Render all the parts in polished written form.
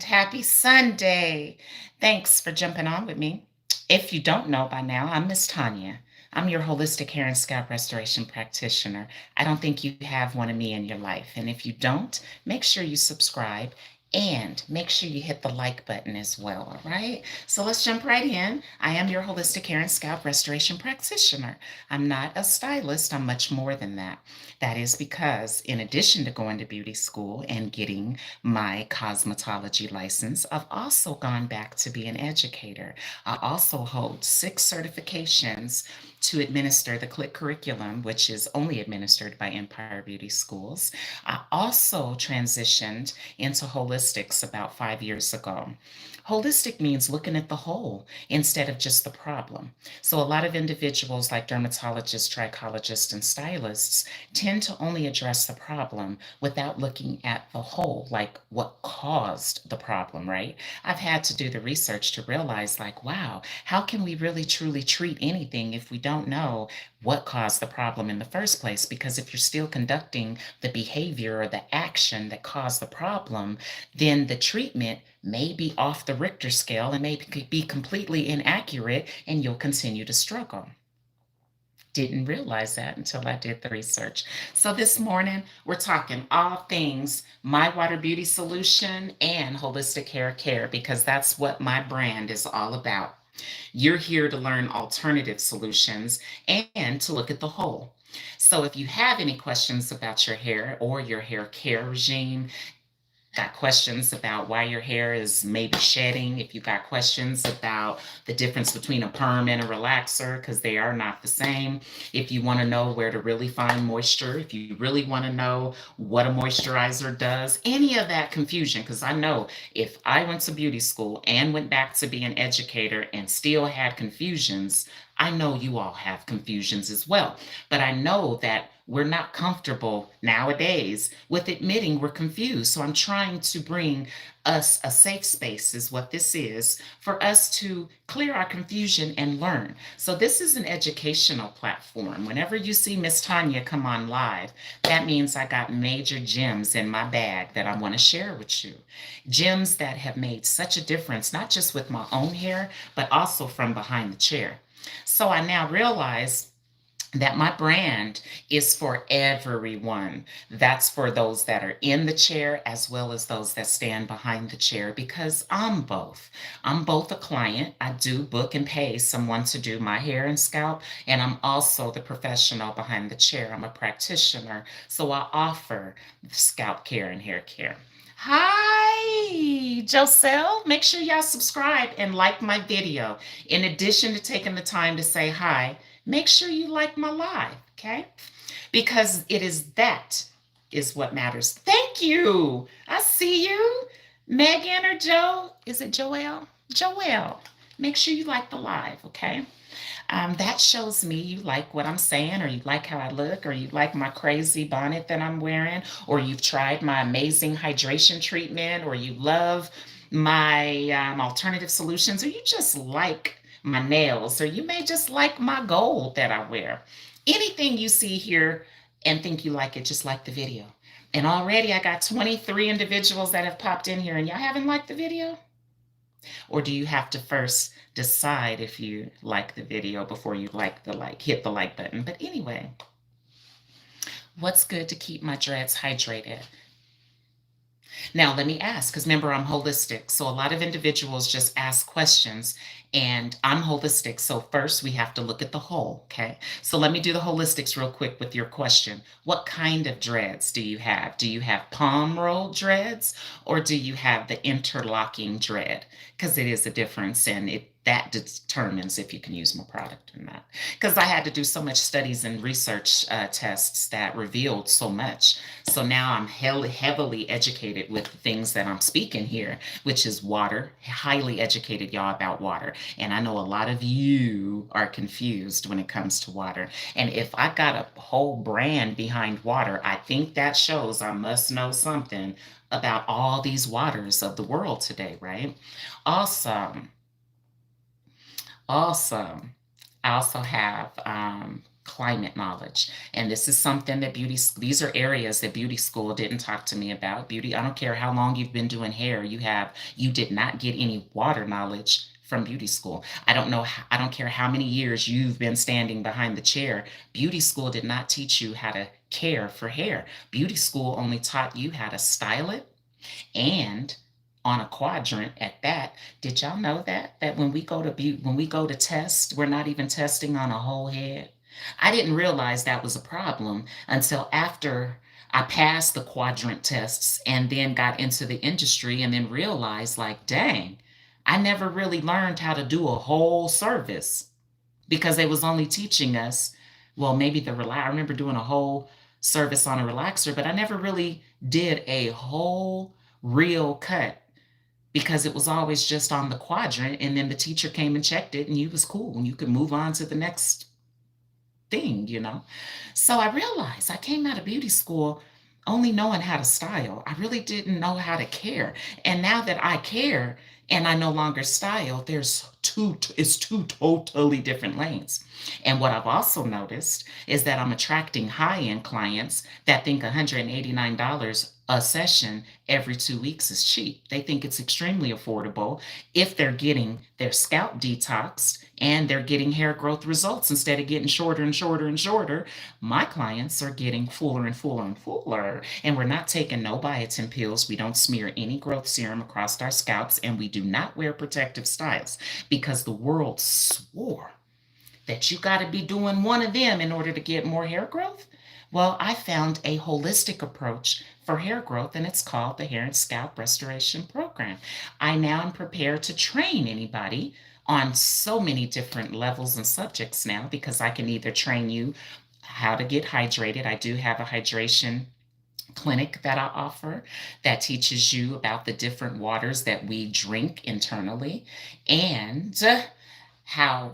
Happy Sunday. Thanks for jumping on with me. If you don't know by now, I'm Miss Tanya. I'm your holistic hair and scalp restoration practitioner. I don't think you have one of me in your life. And if you don't, make sure you subscribe and make sure you hit the like button as well. All right. So let's jump right in. I am your holistic hair and scalp restoration practitioner. I'm not a stylist, I'm much more than that. That is because, in addition to going to beauty school and getting my cosmetology license, I've also gone back to be an educator. I also hold 6 certifications to administer the CLIC curriculum, which is only administered by Empire Beauty Schools. I also transitioned into holistics about 5 years ago. Holistic means looking at the whole instead of just the problem. So, a lot of individuals, like dermatologists, trichologists, and stylists, tend to only address the problem without looking at the whole, like what caused the problem, right? I've had to do the research to realize, like, wow, how can we really truly treat anything if we don't know what caused the problem in the first place? Because if you're still conducting the behavior or the action that caused the problem, then the treatment may be off the Richter scale and may be completely inaccurate, and you'll continue to struggle. Didn't realize that until I did the research. So this morning, we're talking all things MYWater Beauty Solution and holistic hair care, because that's what my brand is all about. You're here to learn alternative solutions and to look at the whole. So if you have any questions about your hair or your hair care regime, got questions about why your hair is maybe shedding, if you got questions about the difference between a perm and a relaxer, because they are not the same, if you want to know where to really find moisture, if you really want to know what a moisturizer does, any of that confusion, because I know if I went to beauty school and went back to be an educator and still had confusions, I know you all have confusions as well. But I know that we're not comfortable nowadays with admitting we're confused. So I'm trying to bring us a safe space, is what this is, for us to clear our confusion and learn. So this is an educational platform. Whenever you see Miss Tanya come on live, that means I got major gems in my bag that I want to share with you. Gems that have made such a difference, not just with my own hair, but also from behind the chair. So I now realize that my brand is for everyone. That's for those that are in the chair as well as those that stand behind the chair, because I'm both. I'm both a client. I do book and pay someone to do my hair and scalp, and I'm also the professional behind the chair. I'm a practitioner, so I offer scalp care and hair care. Hi, Joselle. Make sure y'all subscribe and like my video. In addition to taking the time to say hi, make sure you like my live, okay? Because it is that is what matters. Thank you. I see you. Megan or Joe. Is it Joelle? Joelle. Make sure you like the live, okay? That shows me you like what I'm saying, or you like how I look, or you like my crazy bonnet that I'm wearing, or you've tried my amazing hydration treatment, or you love my alternative solutions, or you just like my nails, or you may just like my gold that I wear. Anything you see here and think you like it, just like the video. And already I got 23 individuals that have popped in here, and y'all haven't liked the video? Or do you have to first decide if you like the video before you hit the like button? But anyway, what's good to keep my dreads hydrated? Now, let me ask, because remember, I'm holistic. So a lot of individuals just ask questions, and I'm holistic. So first, we have to look at the whole, okay? So let me do the holistics real quick with your question. What kind of dreads do you have? Do you have palm roll dreads, or do you have the interlocking dread? Because it is a difference, and that determines if you can use my product or not. Because I had to do so much studies and research tests that revealed so much. So now I'm heavily educated with the things that I'm speaking here, which is water. Highly educated, y'all, about water. And I know a lot of you are confused when it comes to water. And if I got a whole brand behind water, I think that shows I must know something about all these waters of the world today, right? Awesome. Awesome. I also have climate knowledge. And this is something that these are areas that beauty school didn't talk to me about. Beauty, I don't care how long you've been doing hair, you did not get any water knowledge from beauty school. I don't care how many years you've been standing behind the chair. Beauty school did not teach you how to care for hair. Beauty school only taught you how to style it, and on a quadrant at that. Did y'all know that when we go to test, we're not even testing on a whole head? I didn't realize that was a problem until after I passed the quadrant tests and then got into the industry and then realized, like, dang, I never really learned how to do a whole service because they was only teaching us, well, maybe I remember doing a whole service on a relaxer, but I never really did a whole real cut because it was always just on the quadrant, and then the teacher came and checked it and you was cool and you could move on to the next thing. So I realized I came out of beauty school only knowing how to style. I really didn't know how to care. And now that I care and I no longer style, it's two totally different lanes. And what I've also noticed is that I'm attracting high-end clients that think $189 a session every 2 weeks is cheap. They think it's extremely affordable if they're getting their scalp detoxed and they're getting hair growth results instead of getting shorter and shorter and shorter. My clients are getting fuller and fuller and fuller, and we're not taking no biotin pills. We don't smear any growth serum across our scalps, and we do not wear protective styles because the world swore that you got to be doing one of them in order to get more hair growth. Well, I found a holistic approach for hair growth, and it's called the Hair and Scalp Restoration Program. I now am prepared to train anybody on so many different levels and subjects now because I can either train you how to get hydrated. I do have a hydration clinic that I offer that teaches you about the different waters that we drink internally and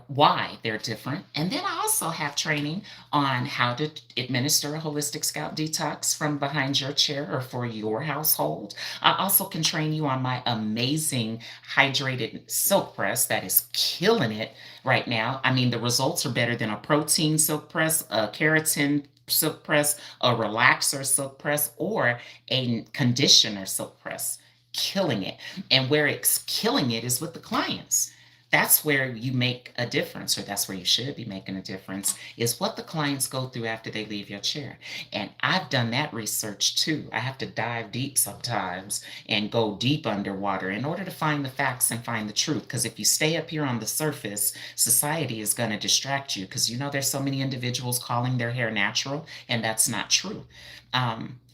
why they're different. And then I also have training on how to administer a holistic scalp detox from behind your chair or for your household. I also can train you on my amazing hydrated silk press that is killing it right now. I mean, the results are better than a protein silk press, a keratin silk press, a relaxer silk press, or a conditioner silk press. Killing it. And where it's killing it is with the clients. That's where you make a difference, or that's where you should be making a difference, is what the clients go through after they leave your chair. And I've done that research too. I have to dive deep sometimes and go deep underwater in order to find the facts and find the truth. Because if you stay up here on the surface, society is going to distract you because there's so many individuals calling their hair natural, and that's not true.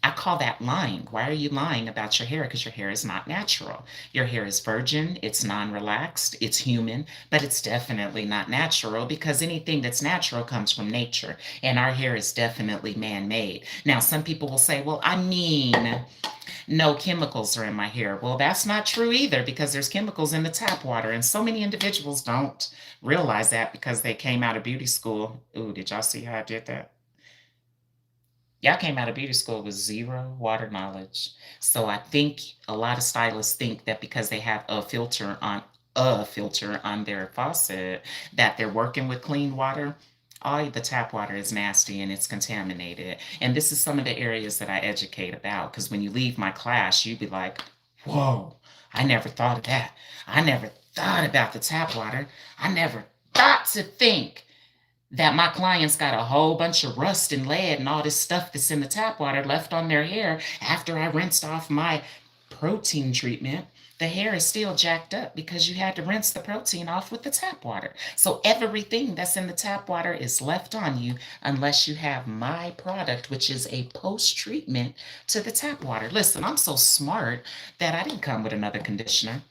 I call that lying. Why are you lying about your hair? Because your hair is not natural. Your hair is virgin, it's non-relaxed, it's human, but it's definitely not natural because anything that's natural comes from nature, and our hair is definitely man-made. Now, some people will say, well, no chemicals are in my hair. Well, that's not true either because there's chemicals in the tap water, and so many individuals don't realize that because they came out of beauty school. Ooh, did y'all see how I did that? Y'all came out of beauty school with zero water knowledge. So I think a lot of stylists think that because they have a filter on their faucet that they're working with clean water. All the tap water is nasty and it's contaminated. And this is some of the areas that I educate about because when you leave my class, you'd be like, whoa, I never thought of that. I never thought about the tap water. I never thought to think that my clients got a whole bunch of rust and lead and all this stuff that's in the tap water left on their hair after I rinsed off my protein treatment. The hair is still jacked up because you had to rinse the protein off with the tap water. So everything that's in the tap water is left on you unless you have my product, which is a post-treatment to the tap water. Listen, I'm so smart that I didn't come with another conditioner.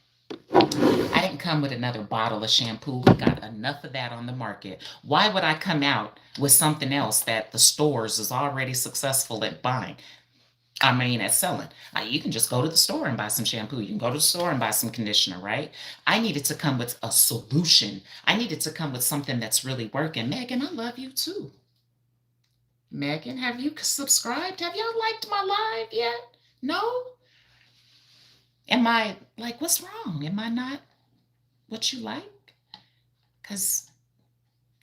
I didn't come with another bottle of shampoo. We got enough of that on the market. Why would I come out with something else that the stores is already successful at buying? At selling. You can just go to the store and buy some shampoo. You can go to the store and buy some conditioner, right? I needed to come with a solution. I needed to come with something that's really working. Megan, I love you too. Megan, have you subscribed? Have y'all liked my live yet? No? Am I like, what's wrong? Am I not what you like? Because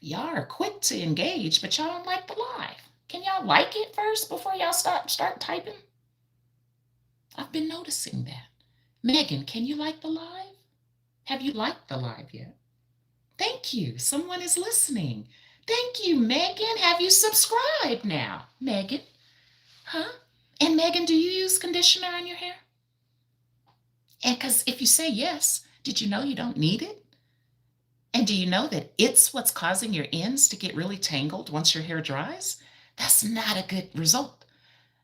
Y'all are quick to engage, but y'all don't like the live. Can y'all like it first before y'all start typing? I've been noticing that. Megan, can you like the live? Have you liked the live yet? Thank you. Someone is listening. Thank you, Megan. Have you subscribed now? Megan? Huh? And Megan, do you use conditioner on your hair? And because if you say yes, did you know you don't need it? And do you know that it's what's causing your ends to get really tangled once your hair dries? That's not a good result.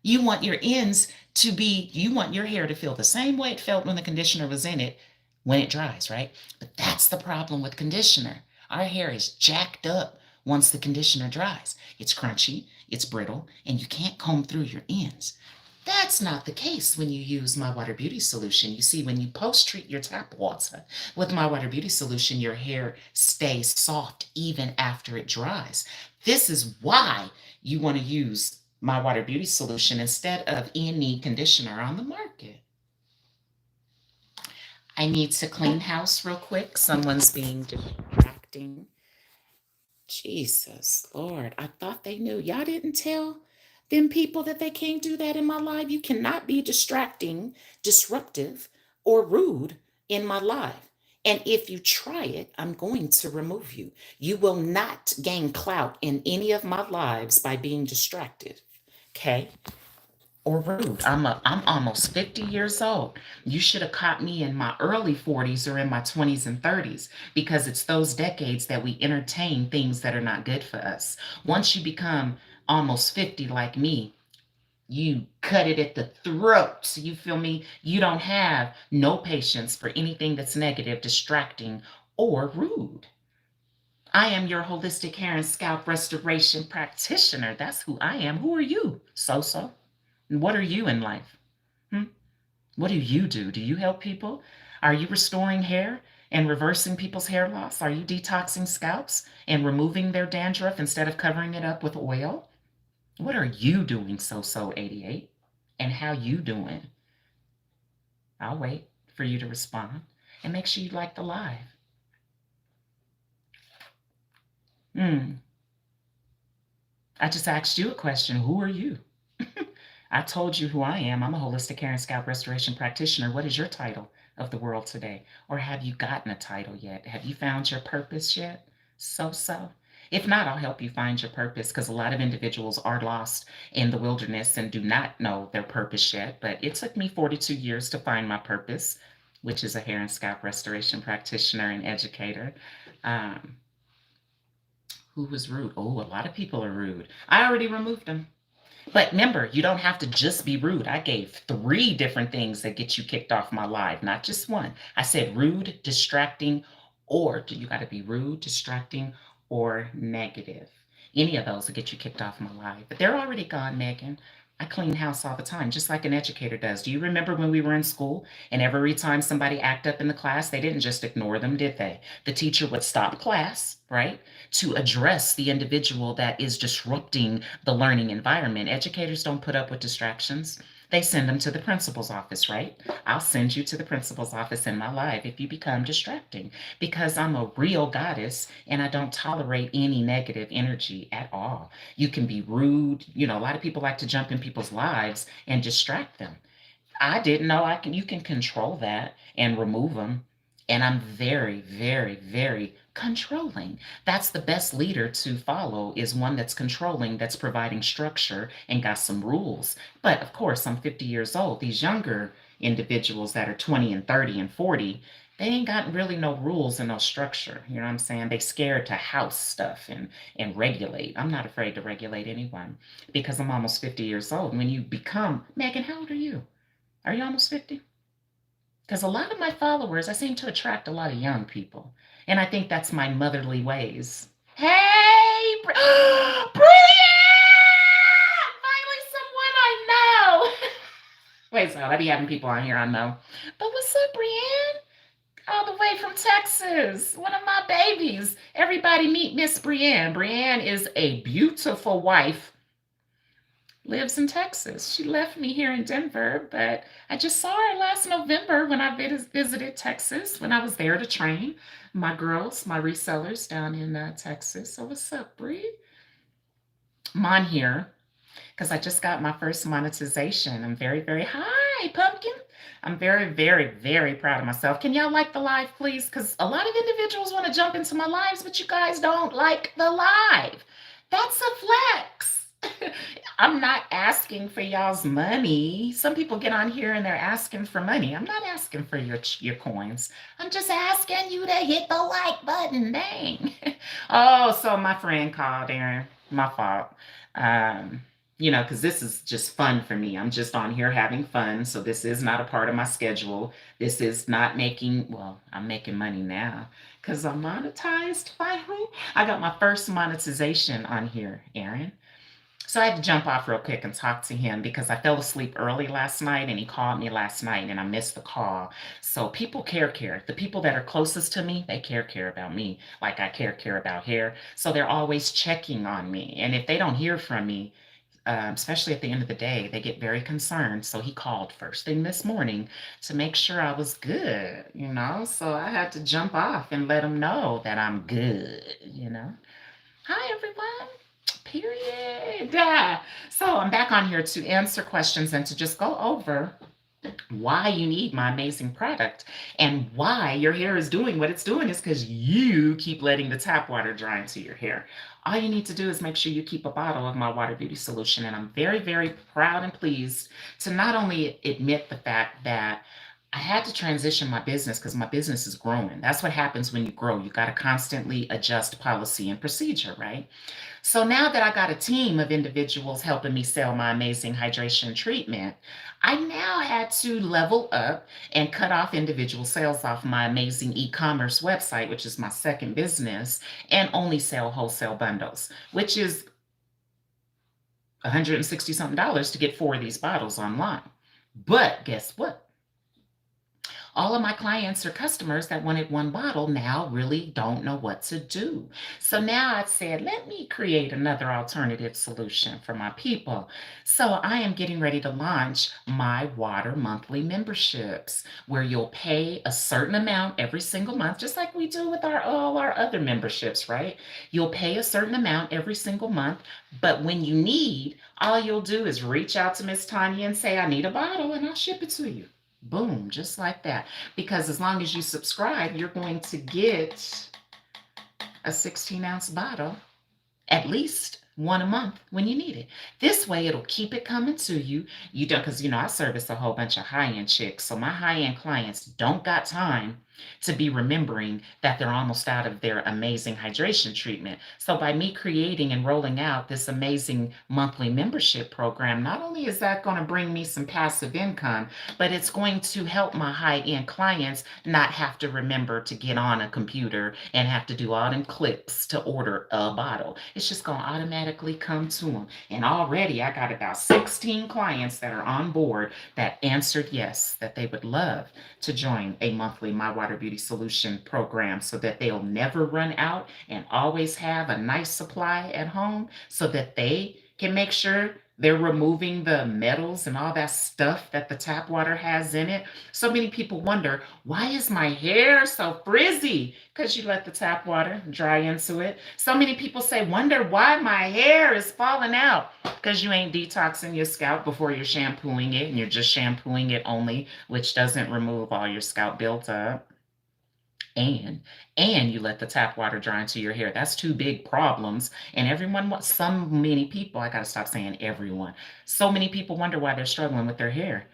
You want your ends to be, you want your hair to feel the same way it felt when the conditioner was in it when it dries, right? But that's the problem with conditioner. Our hair is jacked up once the conditioner dries. It's crunchy, it's brittle, and you can't comb through your ends. That's not the case when you use MYWater Beauty Solution. You see, when you post-treat your tap water with MYWater Beauty Solution, your hair stays soft even after it dries. This is why you want to use MYWater Beauty Solution instead of any conditioner on the market. I need to clean house real quick. Someone's being distracting. Jesus, Lord, I thought they knew. Y'all didn't tell them people that they can't do that in my live. You cannot be distracting, disruptive, or rude in my live. And if you try it, I'm going to remove you. You will not gain clout in any of my lives by being distracted. Okay? Or rude. I'm almost 50 years old. You should have caught me in my early 40s or in my 20s and 30s because it's those decades that we entertain things that are not good for us. Once you become almost 50 like me, you cut it at the throat. You feel me? You don't have no patience for anything that's negative, distracting, or rude. I am your holistic hair and scalp restoration practitioner. That's who I am. Who are you? So. What are you in life? Hmm? What do you do? Do you help people? Are you restoring hair and reversing people's hair loss? Are you detoxing scalps and removing their dandruff instead of covering it up with oil? What are you doing, So 88? And how you doing? I'll wait for you to respond and make sure you like the live. I just asked you a question. Who are you? I told you who I am. I'm a holistic hair and scalp restoration practitioner. What is your title of the world today? Or have you gotten a title yet? Have you found your purpose yet? So. If not, I'll help you find your purpose because a lot of individuals are lost in the wilderness and do not know their purpose yet. But it took me 42 years to find my purpose, which is a hair and scalp restoration practitioner and educator. Who was rude? Oh, a lot of people are rude. I already removed them. But remember, you don't have to just be rude. I gave 3 different things that get you kicked off my live, not just one. I said rude, distracting, or you got to be rude, distracting, or negative. Any of those will get you kicked off my live. But they're already gone, Megan. I clean house all the time, just like an educator does. Do you remember when we were in school and every time somebody acted up in the class, they didn't just ignore them, did they? The teacher would stop class, right, to address the individual that is disrupting the learning environment. Educators don't put up with distractions. They send them to the principal's office, right? I'll send you to the principal's office in my life if you become distracting because I'm a real goddess and I don't tolerate any negative energy at all. You can be rude. You know, a lot of people like to jump in people's lives and distract them. I didn't know you can control that and remove them. And I'm very, very, very controlling. That's the best leader to follow is one that's controlling, that's providing structure and got some rules. But of course, I'm 50 years old. These younger individuals that are 20 and 30 and 40, they ain't got really no rules and no structure. You know what I'm saying? They scared to house stuff and regulate. I'm not afraid to regulate anyone because I'm almost 50 years old. When you become, Megan, how old are you? Are you almost 50? Because a lot of my followers, I seem to attract a lot of young people. And I think that's my motherly ways. Hey, Brilliant! Finally, someone I know. Wait, so I be having people on here I know. But what's up, Brienne? All the way from Texas. One of my babies. Everybody meet Miss Brienne. Brienne is a beautiful wife. lives in Texas. She left me here in Denver, but I just saw her last November when I visited Texas when I was there to train my girls, my resellers down in Texas. So what's up, Bree? I'm on here because I just got my first monetization. I'm very, very hi, Pumpkin. I'm very, very, very proud of myself. Can y'all like the live, please? Because a lot of individuals want to jump into my lives, but you guys don't like the live. That's a flex. I'm not asking for y'all's money. Some people get on here and they're asking for money. I'm not asking for your coins. I'm just asking you to hit the like button. Dang. Oh, so my friend called, Aaron. My fault. Um, because this is just fun for me. I'm just on here having fun. So this is not a part of my schedule. This is not well, I'm making money now because I'm monetized finally. I got my first monetization on here, Aaron. So I had to jump off real quick and talk to him because I fell asleep early last night and he called me last night and I missed the call. So people care. The people that are closest to me, they care about me like I care about hair. So they're always checking on me. And if they don't hear from me, especially at the end of the day, they get very concerned. So he called first thing this morning to make sure I was good. So I had to jump off and let him know that I'm good. Hi, everyone. Period. Yeah. So I'm back on here to answer questions and to just go over why you need my amazing product and why your hair is doing what it's doing is because you keep letting the tap water dry into your hair. All you need to do is make sure you keep a bottle of my water beauty solution. And I'm very, very proud and pleased to not only admit the fact that I had to transition my business because my business is growing. That's what happens when you grow. You got to constantly adjust policy and procedure, right? So now that I got a team of individuals helping me sell my amazing hydration treatment, I now had to level up and cut off individual sales off my amazing e-commerce website, which is my second business, and only sell wholesale bundles, which is $160 something to get 4 of these bottles online. But guess what? All of my clients or customers that wanted one bottle now really don't know what to do. So now I said, let me create another alternative solution for my people. So I am getting ready to launch MYWater monthly memberships where you'll pay a certain amount every single month, just like we do with all our other memberships, right? You'll pay a certain amount every single month, but when you need, all you'll do is reach out to Miss Tanya and say, I need a bottle, and I'll ship it to you. Boom, just like that. Because as long as you subscribe, you're going to get a 16-ounce bottle, at least one a month when you need it. This way, it'll keep it coming to you. You don't, because I service a whole bunch of high-end chicks. So my high-end clients don't got time to be remembering that they're almost out of their amazing hydration treatment. So by me creating and rolling out this amazing monthly membership program, not only is that going to bring me some passive income, but it's going to help my high-end clients not have to remember to get on a computer and have to do all them clicks to order a bottle. It's just going to automatically come to them. And already I got about 16 clients that are on board that answered yes, that they would love to join a monthly MYWater Beauty Solution program so that they'll never run out and always have a nice supply at home so that they can make sure they're removing the metals and all that stuff that the tap water has in it. So many people wonder, why is my hair so frizzy? Because you let the tap water dry into it. So many people wonder why my hair is falling out. Because you ain't detoxing your scalp before you're shampooing it, and you're just shampooing it only, which doesn't remove all your scalp buildup. And you let the tap water dry into your hair. That's 2 big problems. And so many people, I gotta stop saying everyone. So many people wonder why they're struggling with their hair.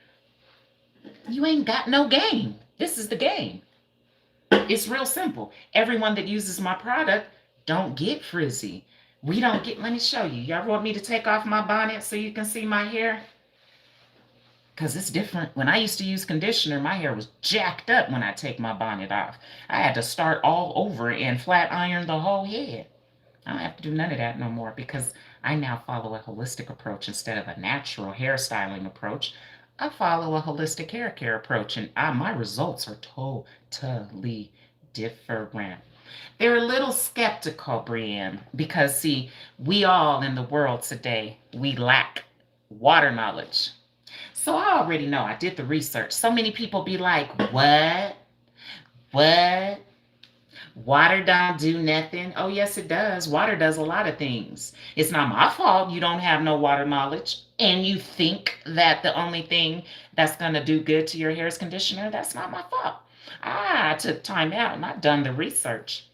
You ain't got no game. This is the game. It's real simple. Everyone that uses my product don't get frizzy. We don't get, let me show you. Y'all want me to take off my bonnet so you can see my hair? Because it's different. When I used to use conditioner, my hair was jacked up when I take my bonnet off. I had to start all over and flat iron the whole head. I don't have to do none of that no more because I now follow a holistic approach instead of a natural hairstyling approach. I follow a holistic hair care approach, and my results are totally different. They're a little skeptical, Brienne, because see, we all in the world today, we lack Water knowledge. So I already know. I did the research. So many people be like, what? What? Water don't do nothing. Oh, yes, it does. Water does a lot of things. It's not my fault you don't have no water knowledge and you think that the only thing that's going to do good to your hair is conditioner. That's not my fault. I took time out and I done the research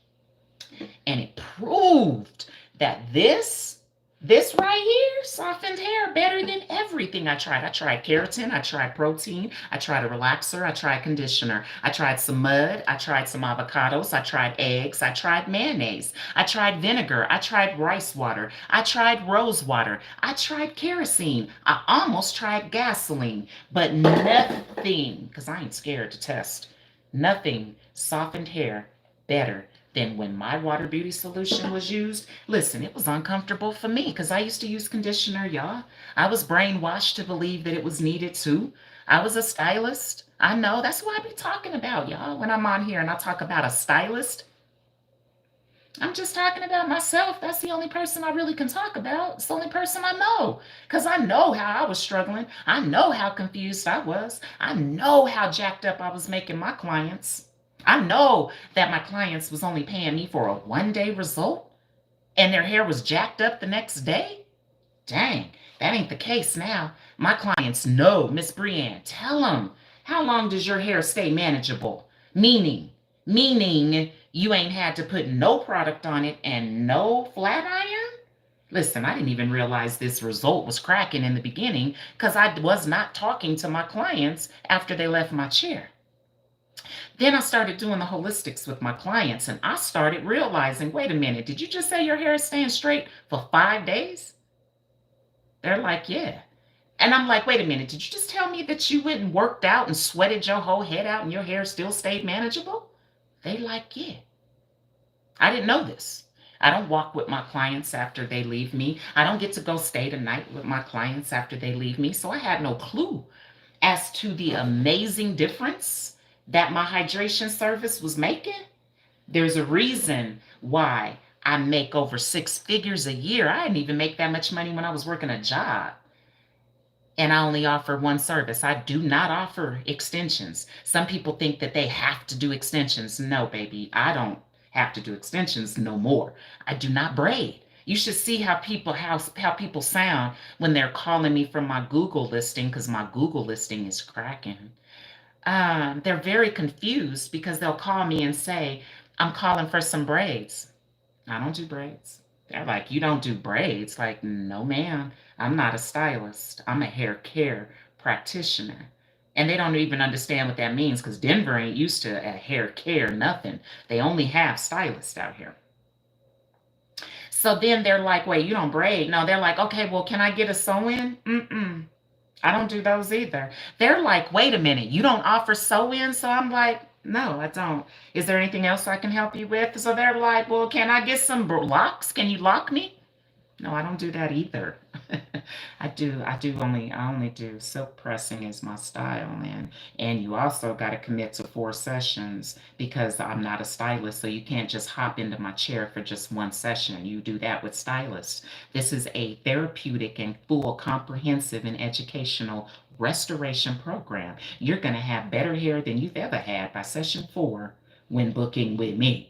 and it proved that this right here softened hair better than everything I tried. I tried keratin, I tried protein, I tried a relaxer, I tried conditioner, I tried some mud, I tried some avocados, I tried eggs, I tried mayonnaise, I tried vinegar, I tried rice water, I tried rose water, I tried kerosene, I almost tried gasoline, but nothing, because I ain't scared to test, nothing softened hair better than when MYWater Beauty Solution was used. Listen, it was uncomfortable for me because I used to use conditioner, y'all. I was brainwashed to believe that it was needed too. I was a stylist. I know. That's what I be talking about, y'all. When I'm on here and I talk about a stylist, I'm just talking about myself. That's the only person I really can talk about. It's the only person I know. Because I know how I was struggling. I know how confused I was. I know how jacked up I was making my clients. I know that my clients was only paying me for a 1-day result and their hair was jacked up the next day. Dang, that ain't the case now. My clients know, Miss Brienne, tell them, how long does your hair stay manageable? Meaning you ain't had to put no product on it and no flat iron? Listen, I didn't even realize this result was cracking in the beginning because I was not talking to my clients after they left my chair. Then I started doing the holistics with my clients and I started realizing, wait a minute, did you just say your hair is staying straight for 5 days? They're like, yeah. And I'm like, wait a minute, did you just tell me that you went and worked out and sweated your whole head out and your hair still stayed manageable? They like, yeah. I didn't know this. I don't walk with my clients after they leave me. I don't get to go stay the night with my clients after they leave me. So I had no clue as to the amazing difference that my hydration service was making. There's a reason why I make over 6 figures a year. I didn't even make that much money when I was working a job. And I only offer one service. I do not offer extensions. Some people think that they have to do extensions. No, baby, I don't have to do extensions no more. I do not braid. You should see how people sound when they're calling me from my Google listing, because my Google listing is cracking. They're very confused because they'll call me and say, I'm calling for some braids. I don't do braids. They're like, you don't do braids? Like, no, ma'am. I'm not a stylist. I'm a hair care practitioner. And they don't even understand what that means because Denver ain't used to a hair care, nothing. They only have stylists out here. So then they're like, wait, you don't braid? No, they're like, okay, well, can I get a sew-in? Mm-mm. I don't do those either. They're like, wait a minute, you don't offer sew-in? So I'm like, no, I don't. Is there anything else I can help you with? So they're like, well, can I get some locks? Can you lock me? No, I don't do that either. I only do silk pressing is my style, man. And you also got to commit to 4 sessions because I'm not a stylist. So you can't just hop into my chair for just one session. You do that with stylists. This is a therapeutic and full, comprehensive and educational restoration program. You're going to have better hair than you've ever had by session 4 when booking with me.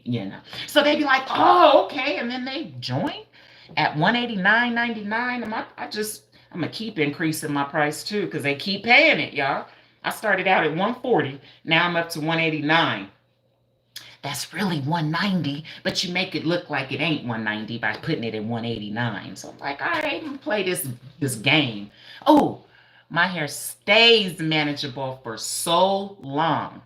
So they'd be like, oh, okay. And then they join at $189.99. And I'm gonna keep increasing my price too because they keep paying it, y'all. I started out at $140. Now I'm up to $189. That's really $190, but you make it look like it ain't $190 by putting it at $189. So I'm like, all right, I'm gonna play this game. Oh, my hair stays manageable for so long.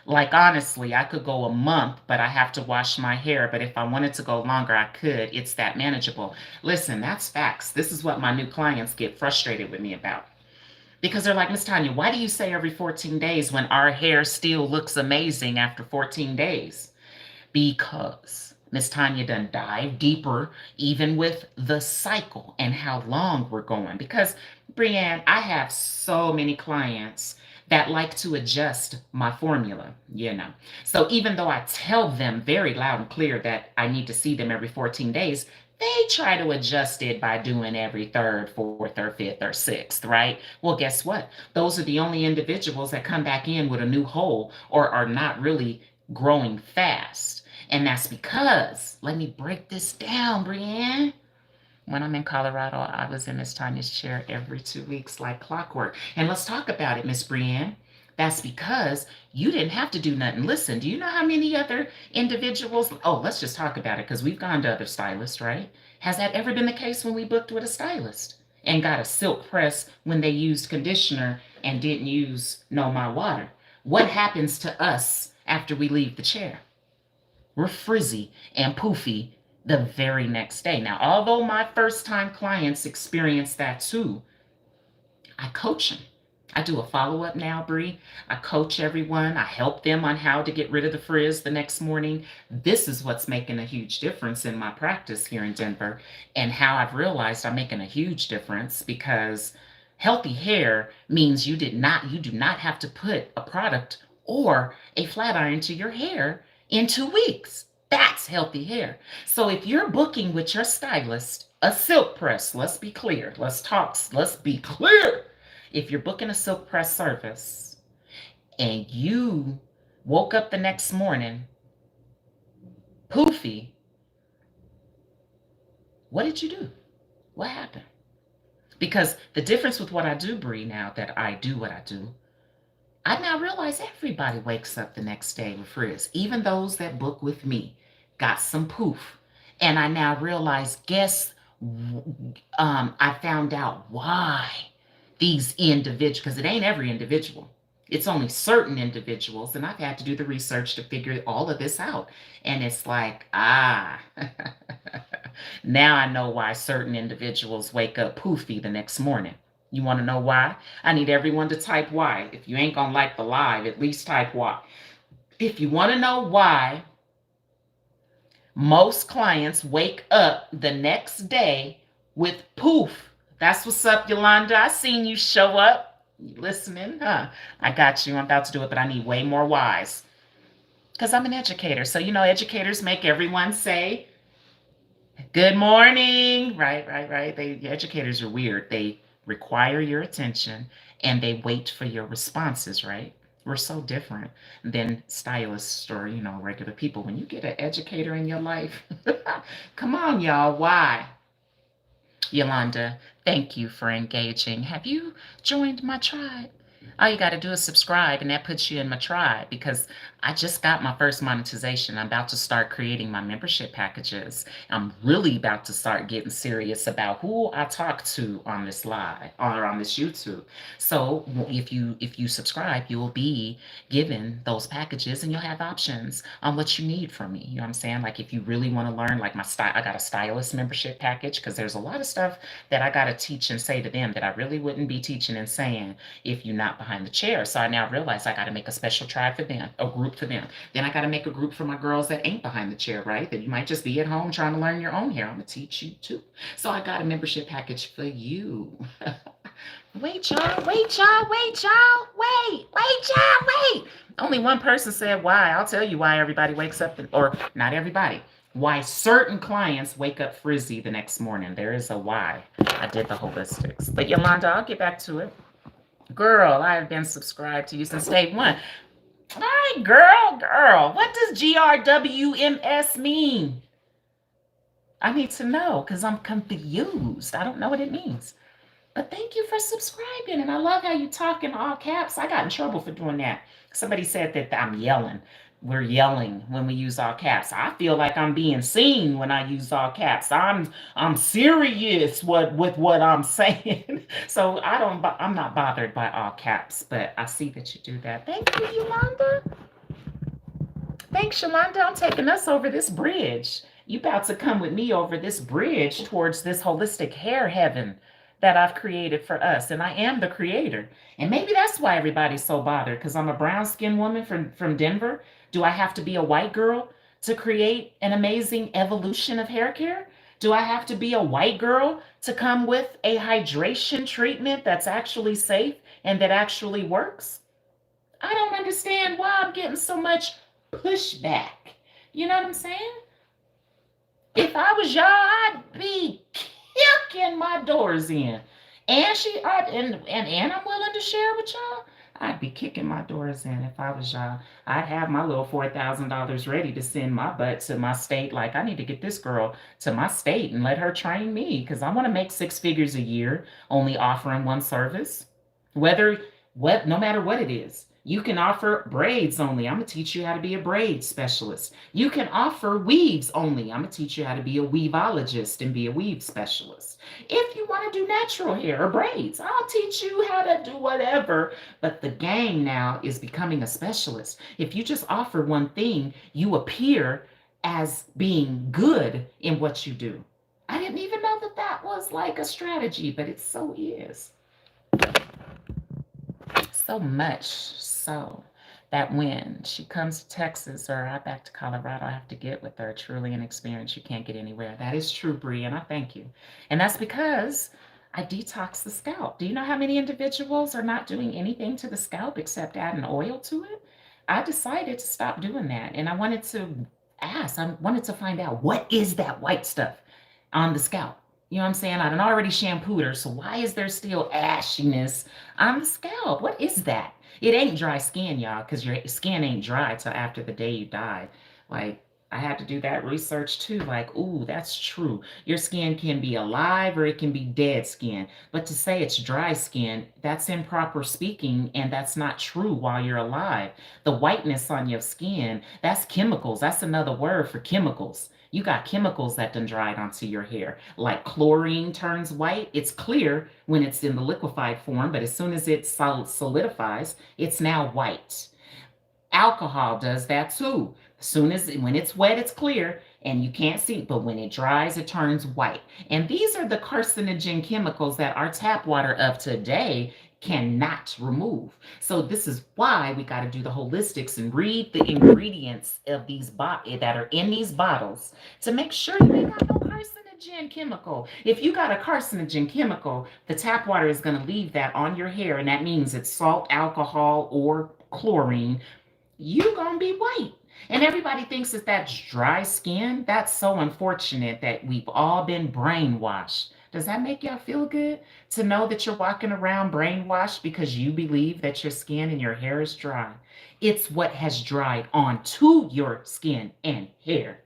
Like, honestly, I could go a month, but I have to wash my hair. But if I wanted to go longer, I could. It's that manageable. Listen, that's facts. This is what my new clients get frustrated with me about. Because they're like, Miss Tanya, why do you say every 14 days when our hair still looks amazing after 14 days? Because Miss Tanya done dive deeper, even with the cycle and how long we're going. Because, Brienne, I have so many clients that like to adjust my formula. So even though I tell them very loud and clear that I need to see them every 14 days, They try to adjust it by doing every third, fourth, or fifth, or sixth, right? Well, guess what? Those are the only individuals that come back in with a new hole or are not really growing fast. And that's because, let me break this down, Brienne. When I'm in Colorado, I was in Miss Tanya's chair every 2 weeks like clockwork. And let's talk about it, Miss Brienne. That's because you didn't have to do nothing. Listen, do you know how many other individuals? Oh, let's just talk about it because we've gone to other stylists, right? Has that ever been the case when we booked with a stylist and got a silk press when they used conditioner and didn't use MYWater? What happens to us after we leave the chair? We're frizzy and poofy the very next day. Now, although my first time clients experience that too, I coach them. I do a follow up now, Bree. I coach everyone. I help them on how to get rid of the frizz the next morning. This is what's making a huge difference in my practice here in Denver, and how I've realized I'm making a huge difference because healthy hair means you do not have to put a product or a flat iron to your hair in 2 weeks. That's healthy hair. So if you're booking with your stylist a silk press, let's be clear. Let's be clear. If you're booking a silk press service and you woke up the next morning poofy, what did you do? What happened? Because the difference with what I do, Bree, now that I do what I do, I now realize everybody wakes up the next day with frizz. Even those that book with me got some poof. And I now realize, I found out why these individuals, because it ain't every individual. It's only certain individuals. And I've had to do the research to figure all of this out. And it's like, now I know why certain individuals wake up poofy the next morning. You want to know why? I need everyone to type Y. If you ain't going to like the live, at least type Y. If you want to know why most clients wake up the next day with poof. That's what's up, Yolanda. I seen you show up. You listening? Huh? I got you. I'm about to do it, but I need way more Ys. Because I'm an educator. So, educators make everyone say, good morning. Right. Educators are weird. They require your attention and they wait for your responses, right? We're so different than stylists or, regular people. When you get an educator in your life, come on, y'all. Why? Yolanda, thank you for engaging. Have you joined my tribe? All you got to do is subscribe, and that puts you in my tribe because I just got my first monetization. I'm about to start creating my membership packages. I'm really about to start getting serious about who I talk to on this live or on this YouTube. So if you subscribe, you will be given those packages and you'll have options on what you need from me. You know what I'm saying? Like if you really want to learn, like I got a stylist membership package because there's a lot of stuff that I got to teach and say to them that I really wouldn't be teaching and saying if you're not behind the chair. So I now realize I got to make a special tribe for them, a group for them. Then I got to make a group for my girls that ain't behind the chair, right? That you might just be at home trying to learn your own hair. I'm going to teach you too. So I got a membership package for you. Wait, y'all. Only one person said why. I'll tell you why everybody wakes up, or not everybody. Why certain clients wake up frizzy the next morning. There is a why. I did the holistics. But Yolanda, I'll get back to it. Girl, I have been subscribed to you since day one. All right, girl. What does GRWMS mean? I need to know because I'm confused. I don't know what it means. But thank you for subscribing. And I love how you talk in all caps. I got in trouble for doing that. Somebody said that I'm yelling. We're yelling when we use all caps. I feel like I'm being seen when I use all caps. I'm serious with what I'm saying. So I'm not bothered by all caps, but I see that you do that. Thank you, Yolanda. Thanks, Yolanda. I'm taking us over this bridge. You about to come with me over this bridge towards this holistic hair heaven that I've created for us. And I am the creator. And maybe that's why everybody's so bothered, because I'm a brown-skinned woman from Denver. Do I have to be a white girl to create an amazing evolution of hair care? Do I have to be a white girl to come with a hydration treatment that's actually safe and that actually works? I don't understand why I'm getting so much pushback. You know what I'm saying? If I was y'all, I'd be kicking my doors in. And I'm willing to share with y'all. I'd be kicking my doors in if I was y'all. I'd have my little $4,000 ready to send my butt to my state. Like, I need to get this girl to my state and let her train me because I want to make six figures a year only offering one service. Whether no matter what it is. You can offer braids only. I'm going to teach you how to be a braid specialist. You can offer weaves only. I'm going to teach you how to be a weaveologist and be a weave specialist. If you want to do natural hair or braids, I'll teach you how to do whatever. But the game now is becoming a specialist. If you just offer one thing, you appear as being good in what you do. I didn't even know that that was like a strategy, but it so is. So much so that when she comes to Texas or I back to Colorado, I have to get with her. Truly an experience you can't get anywhere. That is true, Bree, and I thank you. And that's because I detox the scalp. Do you know how many individuals are not doing anything to the scalp except adding oil to it? I decided to stop doing that, and I wanted to I wanted to find out what is that white stuff on the scalp. You know what I'm saying? I done already shampooed her, so why is there still ashiness on the scalp? What is that? It ain't dry skin, y'all, because your skin ain't dry till after the day you die. Like, I had to do that research too. Like, ooh, that's true. Your skin can be alive or it can be dead skin. But to say it's dry skin, that's improper speaking, and that's not true while you're alive. The whiteness on your skin, that's chemicals. That's another word for chemicals. You got chemicals that done dried onto your hair. Like chlorine turns white. It's clear when it's in the liquefied form, but as soon as it solidifies, it's now white. Alcohol does that too. As soon as when it's wet, it's clear and you can't see, but when it dries, it turns white. And these are the carcinogen chemicals that our tap water of today cannot remove. So this is why we got to do the holistics and read the ingredients of these that are in these bottles to make sure you ain't got no carcinogen chemical. If you got a carcinogen chemical, the tap water is going to leave that on your hair, and that means it's salt, alcohol, or chlorine. You gonna be white. And everybody thinks that that's dry skin. That's so unfortunate that we've all been brainwashed. Does that make y'all feel good to know that you're walking around brainwashed because you believe that your skin and your hair is dry? It's what has dried onto your skin and hair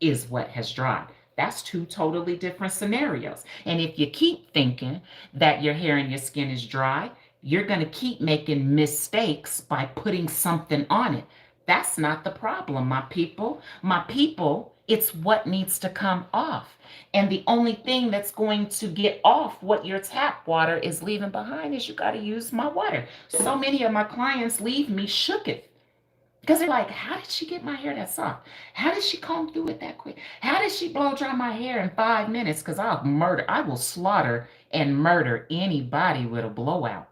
is what has dried. That's two totally different scenarios. And if you keep thinking that your hair and your skin is dry, you're going to keep making mistakes by putting something on it. That's not the problem, my people. My people, it's what needs to come off. And the only thing that's going to get off what your tap water is leaving behind is you got to use my water. So many of my clients leave me shooketh. Because they're like, how did she get my hair that soft? How did she comb through it that quick? How did she blow dry my hair in 5 minutes? Because I will slaughter and murder anybody with a blowout.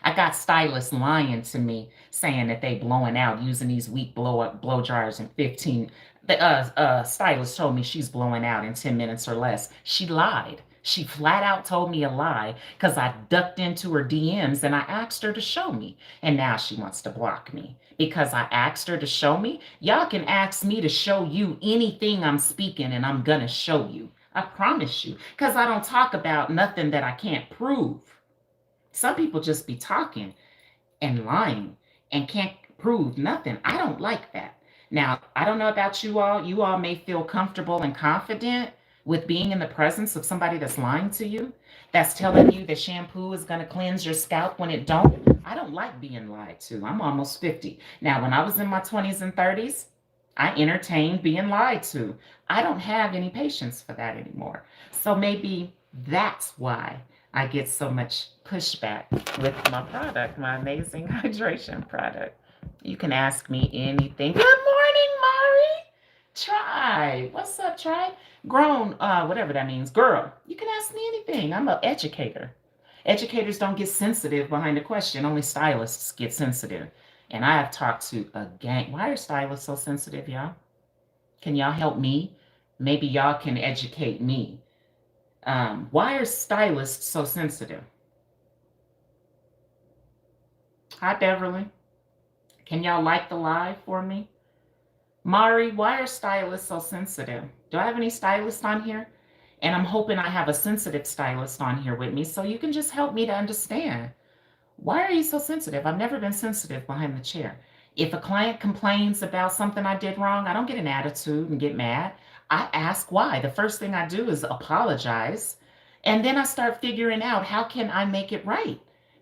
I got stylists lying to me saying that they blowing out using these weak blow dryers in 15. The stylist told me she's blowing out in 10 minutes or less. She lied. She flat out told me a lie because I ducked into her DMs and I asked her to show me. And now she wants to block me because I asked her to show me. Y'all can ask me to show you anything I'm speaking and I'm going to show you. I promise you. Because I don't talk about nothing that I can't prove. Some people just be talking and lying and can't prove nothing. I don't like that. Now, I don't know about you all. You all may feel comfortable and confident with being in the presence of somebody that's lying to you, that's telling you that shampoo is going to cleanse your scalp when it don't. I don't like being lied to. I'm almost 50. Now, when I was in my 20s and 30s, I entertained being lied to. I don't have any patience for that anymore. So maybe that's why I get so much pushback with my product, my amazing hydration product. You can ask me anything. Good morning, Mari. Tribe. What's up, Tribe? Grown, whatever that means. Girl, you can ask me anything. I'm an educator. Educators don't get sensitive behind a question. Only stylists get sensitive. And I have talked to a gang. Why are stylists so sensitive, y'all? Can y'all help me? Maybe y'all can educate me. Why are stylists so sensitive? Hi, Beverly. Can y'all like the live for me? Mari, why are stylists so sensitive? Do I have any stylists on here? And I'm hoping I have a sensitive stylist on here with me so you can just help me to understand. Why are you so sensitive? I've never been sensitive behind the chair. If a client complains about something I did wrong, I don't get an attitude and get mad. I ask why. The first thing I do is apologize. And then I start figuring out how can I make it right.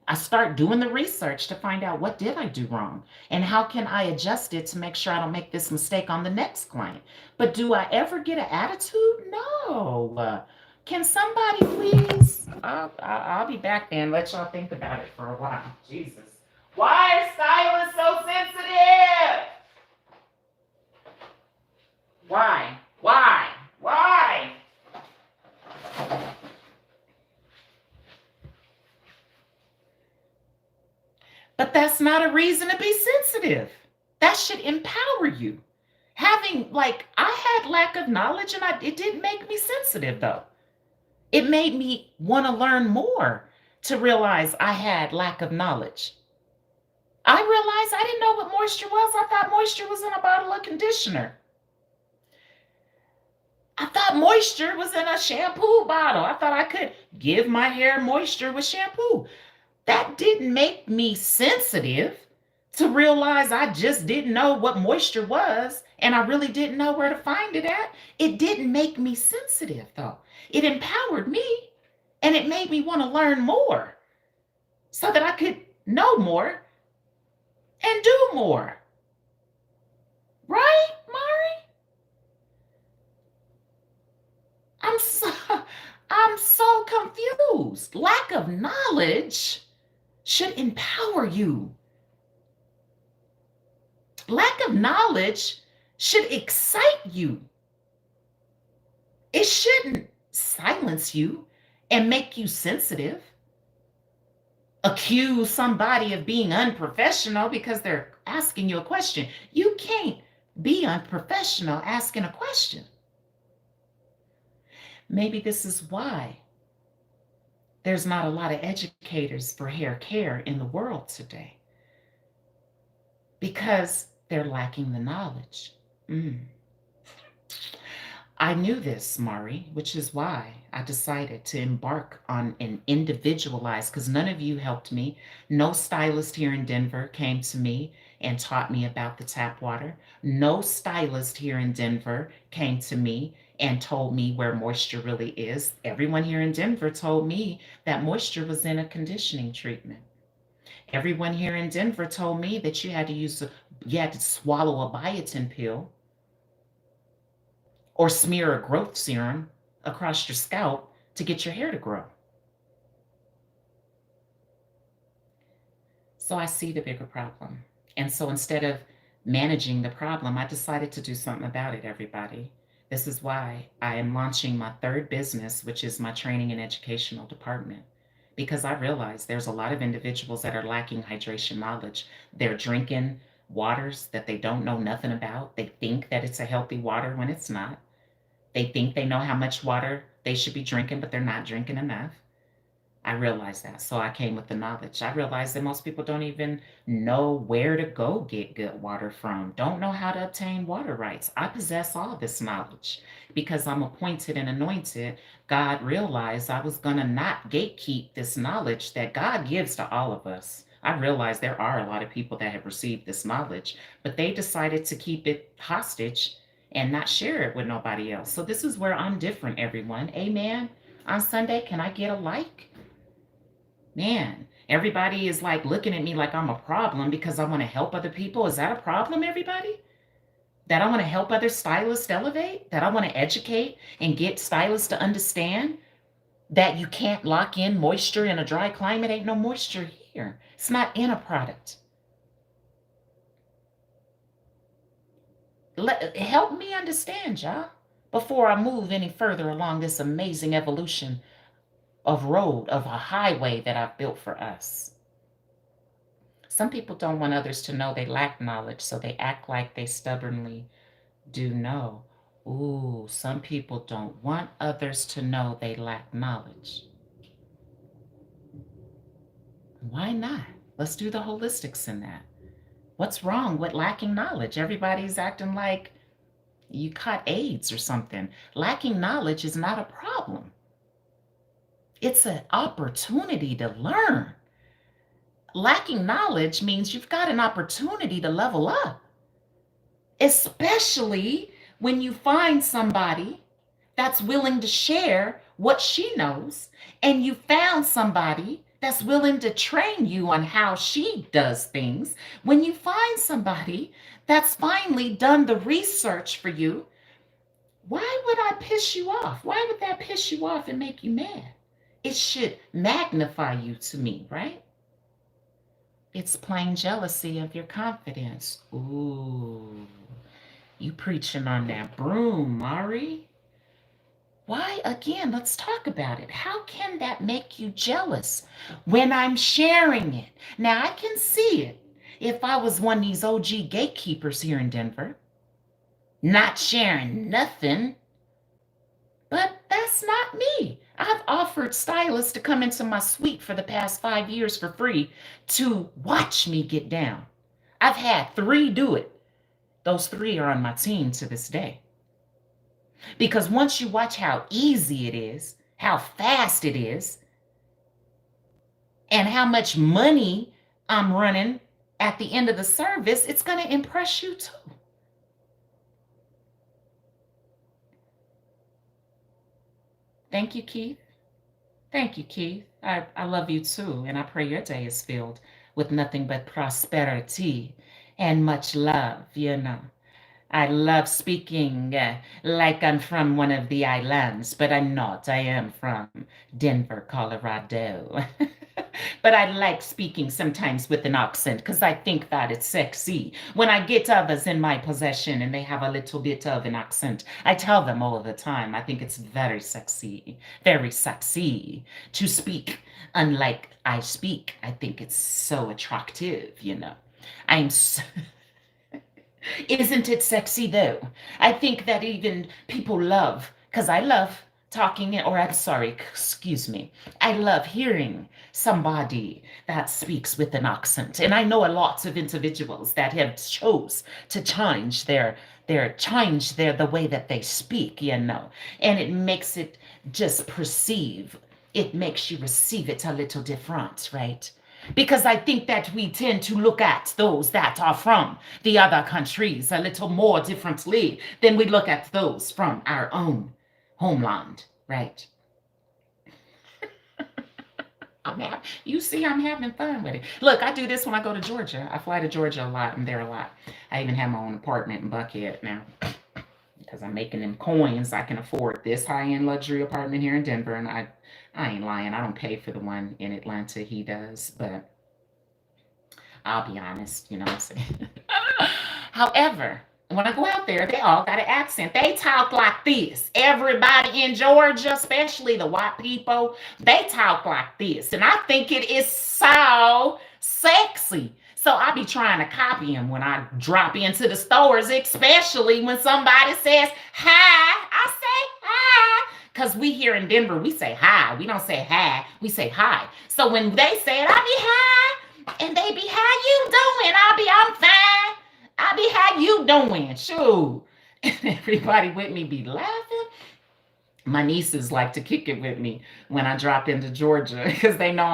I start doing the research to find out what did I do wrong and how can I adjust it to make sure I don't make this mistake on the next client. But do I ever get an attitude? No. Can somebody please? I'll be back then. Let y'all think about it for a while. Jesus. Why are stylists so sensitive? Why? Why? Why? But that's not a reason to be sensitive. That should empower you. Having, I had lack of knowledge and it didn't make me sensitive though. It made me want to learn more to realize I had lack of knowledge. I realized I didn't know what moisture was. I thought moisture was in a bottle of conditioner. I thought moisture was in a shampoo bottle. I thought I could give my hair moisture with shampoo. That didn't make me sensitive to realize I just didn't know what moisture was and I really didn't know where to find it at. It didn't make me sensitive though. It empowered me and it made me want to learn more so that I could know more and do more. Right, Mari? I'm so confused. Lack of knowledge should empower you. Lack of knowledge should excite you. It shouldn't silence you and make you sensitive. Accuse somebody of being unprofessional because they're asking you a question. You can't be unprofessional asking a question. Maybe this is why there's not a lot of educators for hair care in the world today, because they're lacking the knowledge. I knew this, Mari, which is why I decided to embark on an individualized, because none of you helped me. No stylist here in Denver came to me and taught me about the tap water. No stylist here in Denver came to me and told me where moisture really is. Everyone here in Denver told me that moisture was in a conditioning treatment. Everyone here in Denver told me that you had to swallow a biotin pill or smear a growth serum across your scalp to get your hair to grow. So I see the bigger problem. And so instead of managing the problem, I decided to do something about it, everybody. This is why I am launching my third business, which is my training and educational department. Because I realize there's a lot of individuals that are lacking hydration knowledge. They're drinking waters that they don't know nothing about. They think that it's a healthy water when it's not. They think they know how much water they should be drinking, but they're not drinking enough. I realized that. So I came with the knowledge. I realized that most people don't even know where to go get good water from, don't know how to obtain water rights. I possess all this knowledge because I'm appointed and anointed. God realized I was going to not gatekeep this knowledge that God gives to all of us. I realize there are a lot of people that have received this knowledge, but they decided to keep it hostage and not share it with nobody else. So this is where I'm different, everyone. Amen. On Sunday, can I get a like? Man, everybody is looking at me like I'm a problem because I want to help other people. Is that a problem, everybody? That I want to help other stylists elevate? That I want to educate and get stylists to understand that you can't lock in moisture in a dry climate? Ain't no moisture here. It's not in a product. Help me understand, y'all, before I move any further along this amazing evolution of a highway that I've built for us. Some people don't want others to know they lack knowledge, so they act like they stubbornly do know. Ooh, some people don't want others to know they lack knowledge. Why not? Let's do the holistics in that. What's wrong with lacking knowledge? Everybody's acting like You caught AIDS or something. Lacking knowledge is not a problem. It's an opportunity to learn. Lacking knowledge means you've got an opportunity to level up, especially when you find somebody that's willing to share what she knows, and you found somebody that's willing to train you on how she does things. When you find somebody that's finally done the research for you, why would I piss you off? Why would that piss you off and make you mad? It should magnify you to me, right? It's plain jealousy of your confidence. Ooh, you preaching on that broom, Mari. Why, again, let's talk about it. How can that make you jealous when I'm sharing it? Now, I can see it if I was one of these OG gatekeepers here in Denver, not sharing nothing, but that's not me. I've offered stylists to come into my suite for the past 5 years for free to watch me get down. I've had 3 do it. Those 3 are on my team to this day. Because once you watch how easy it is, how fast it is, and how much money I'm running at the end of the service, it's going to impress you too. Thank you, Keith. Thank you, Keith. I love you too, and I pray your day is filled with nothing but prosperity and much love, you know. I love speaking like I'm from one of the islands, but I'm not. I am from Denver, Colorado. But I like speaking sometimes with an accent because I think that it's sexy. When I get others in my possession and they have a little bit of an accent, I tell them all the time, I think it's very sexy to speak unlike I speak. I think it's so attractive, you know. I'm so Isn't it sexy though? I think that even people love, because I love talking, or I'm sorry, excuse me. I love hearing somebody that speaks with an accent. And I know a lot of individuals that have chose to change the way that they speak, you know. And it makes it just perceive, it makes you receive it a little different, right? Because I think that we tend to look at those that are from the other countries a little more differently than we look at those from our own homeland, right? You see, I'm having fun with it. Look, I do this when I go to Georgia. I fly to Georgia a lot. I'm there a lot. I even have my own apartment in Buckhead now because I'm making them coins. I can afford this high-end luxury apartment here in Denver, and I ain't lying. I don't pay for the one in Atlanta. He does, but I'll be honest, you know what I'm saying? However, when I go out there, they all got an accent. They talk like this. Everybody in Georgia, especially the white people, they talk like this. And I think it is so sexy. So I be trying to copy them when I drop into the stores, especially when somebody says hi. I say hi. Because we here in Denver, we say hi. We don't say hi. We say hi. So when they say it, I be hi. And they be, how you doing? I'm fine. I be, how you doing? Shoot. And everybody with me be laughing. My nieces like to kick it with me when I drop into Georgia because they know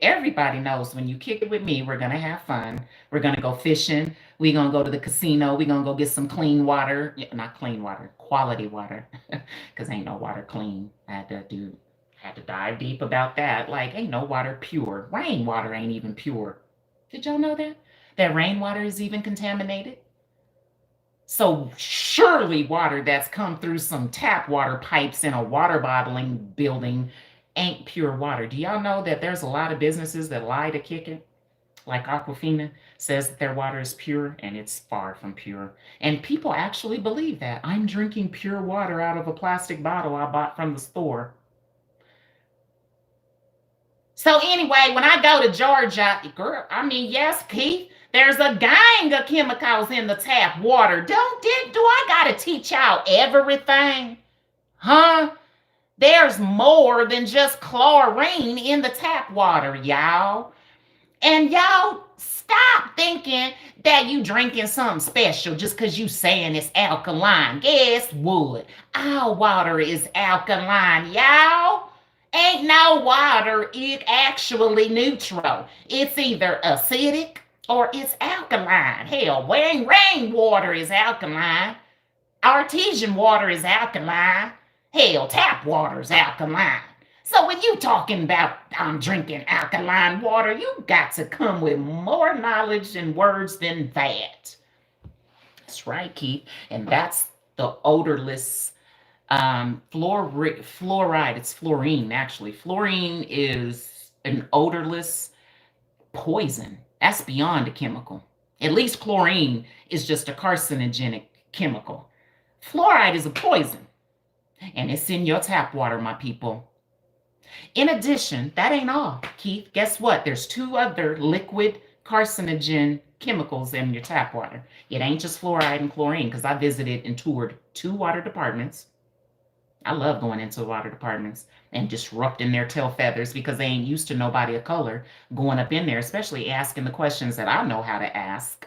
everybody knows when you kick it with me, we're gonna have fun. We're gonna go fishing. We're gonna go to the casino. We're gonna go get some clean water. Yeah, not clean water, quality water. Because ain't no water clean. Had to dive deep about that. Like, ain't no water pure. Rainwater ain't even pure. Did y'all know that? That rainwater is even contaminated? So surely water that's come through some tap water pipes in a water bottling building ain't pure water. Do y'all know that there's a lot of businesses that lie to kick it? Like Aquafina says that their water is pure, and it's far from pure. And people actually believe that. I'm drinking pure water out of a plastic bottle I bought from the store. So anyway, when I go to Georgia, girl, I mean, yes, Keith, there's a gang of chemicals in the tap water. Do I gotta teach y'all everything? Huh? There's more than just chlorine in the tap water, y'all. And y'all stop thinking that you drinking something special just because you saying it's alkaline. Guess what? Our water is alkaline, y'all. Ain't no water is actually neutral. It's either acidic or it's alkaline. Hell, rainwater is alkaline. Artesian water is alkaline. Hell, tap water is alkaline. So when you talking about I'm drinking alkaline water, you got to come with more knowledge and words than that. That's right, Keith. And that's the odorless fluoride. It's fluorine, actually. Fluorine is an odorless poison. That's beyond a chemical. At least chlorine is just a carcinogenic chemical. Fluoride is a poison, and it's in your tap water, my people. In addition, that ain't all, Keith. Guess what? There's two other liquid carcinogen chemicals in your tap water. It ain't just fluoride and chlorine, because I visited and toured 2 water departments. I love going into water departments and disrupting their tail feathers because they ain't used to nobody of color going up in there, especially asking the questions that I know how to ask.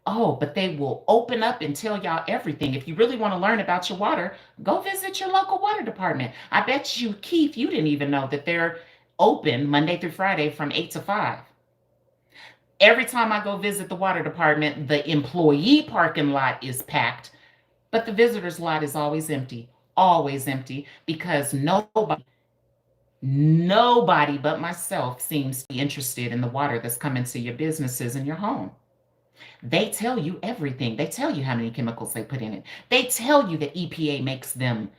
Oh, but they will open up and tell y'all everything. If you really want to learn about your water, go visit your local water department. I bet you, Keith, you didn't even know that they're open Monday through Friday from 8 to 5. Every time I go visit the water department, the employee parking lot is packed, but the visitor's lot is always empty. Always empty, because nobody but myself seems to be interested in the water that's coming to your businesses and your home. They tell you everything. They tell you how many chemicals they put in it. They tell you that EPA makes them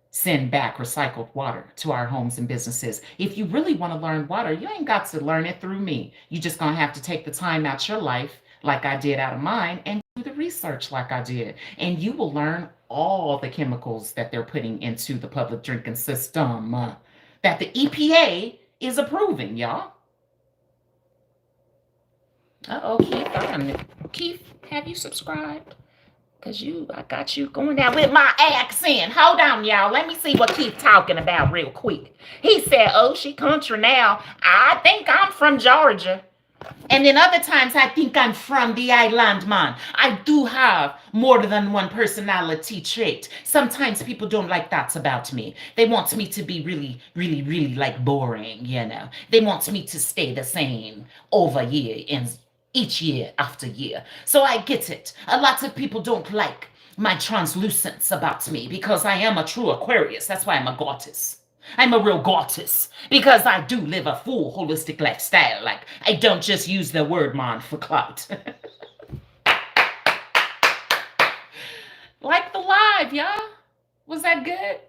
send back recycled water to our homes and businesses. If you really want to learn water, you ain't got to learn it through me. You just gonna have to take the time out your life, like I did out of mine, and do the research like I did. And you will learn all the chemicals that they're putting into the public drinking system that the EPA is approving, y'all. Uh-oh, Keith, have you subscribed? Because I got you going down with my accent. Hold on, y'all. Let me see what Keith talking about real quick. He said, oh, she country now. I think I'm from Georgia. And then other times I think I'm from the island, man. I do have more than one personality trait. Sometimes people don't like that about me. They want me to be really, really, really like boring, you know. They want me to stay the same over year and each year after year. So I get it. A lot of people don't like my translucence about me because I am a true Aquarius. That's why I'm a goddess. I'm a real goddess because I do live a full holistic lifestyle. Like, I don't just use the word man for clout. Like the live, y'all. Was that good?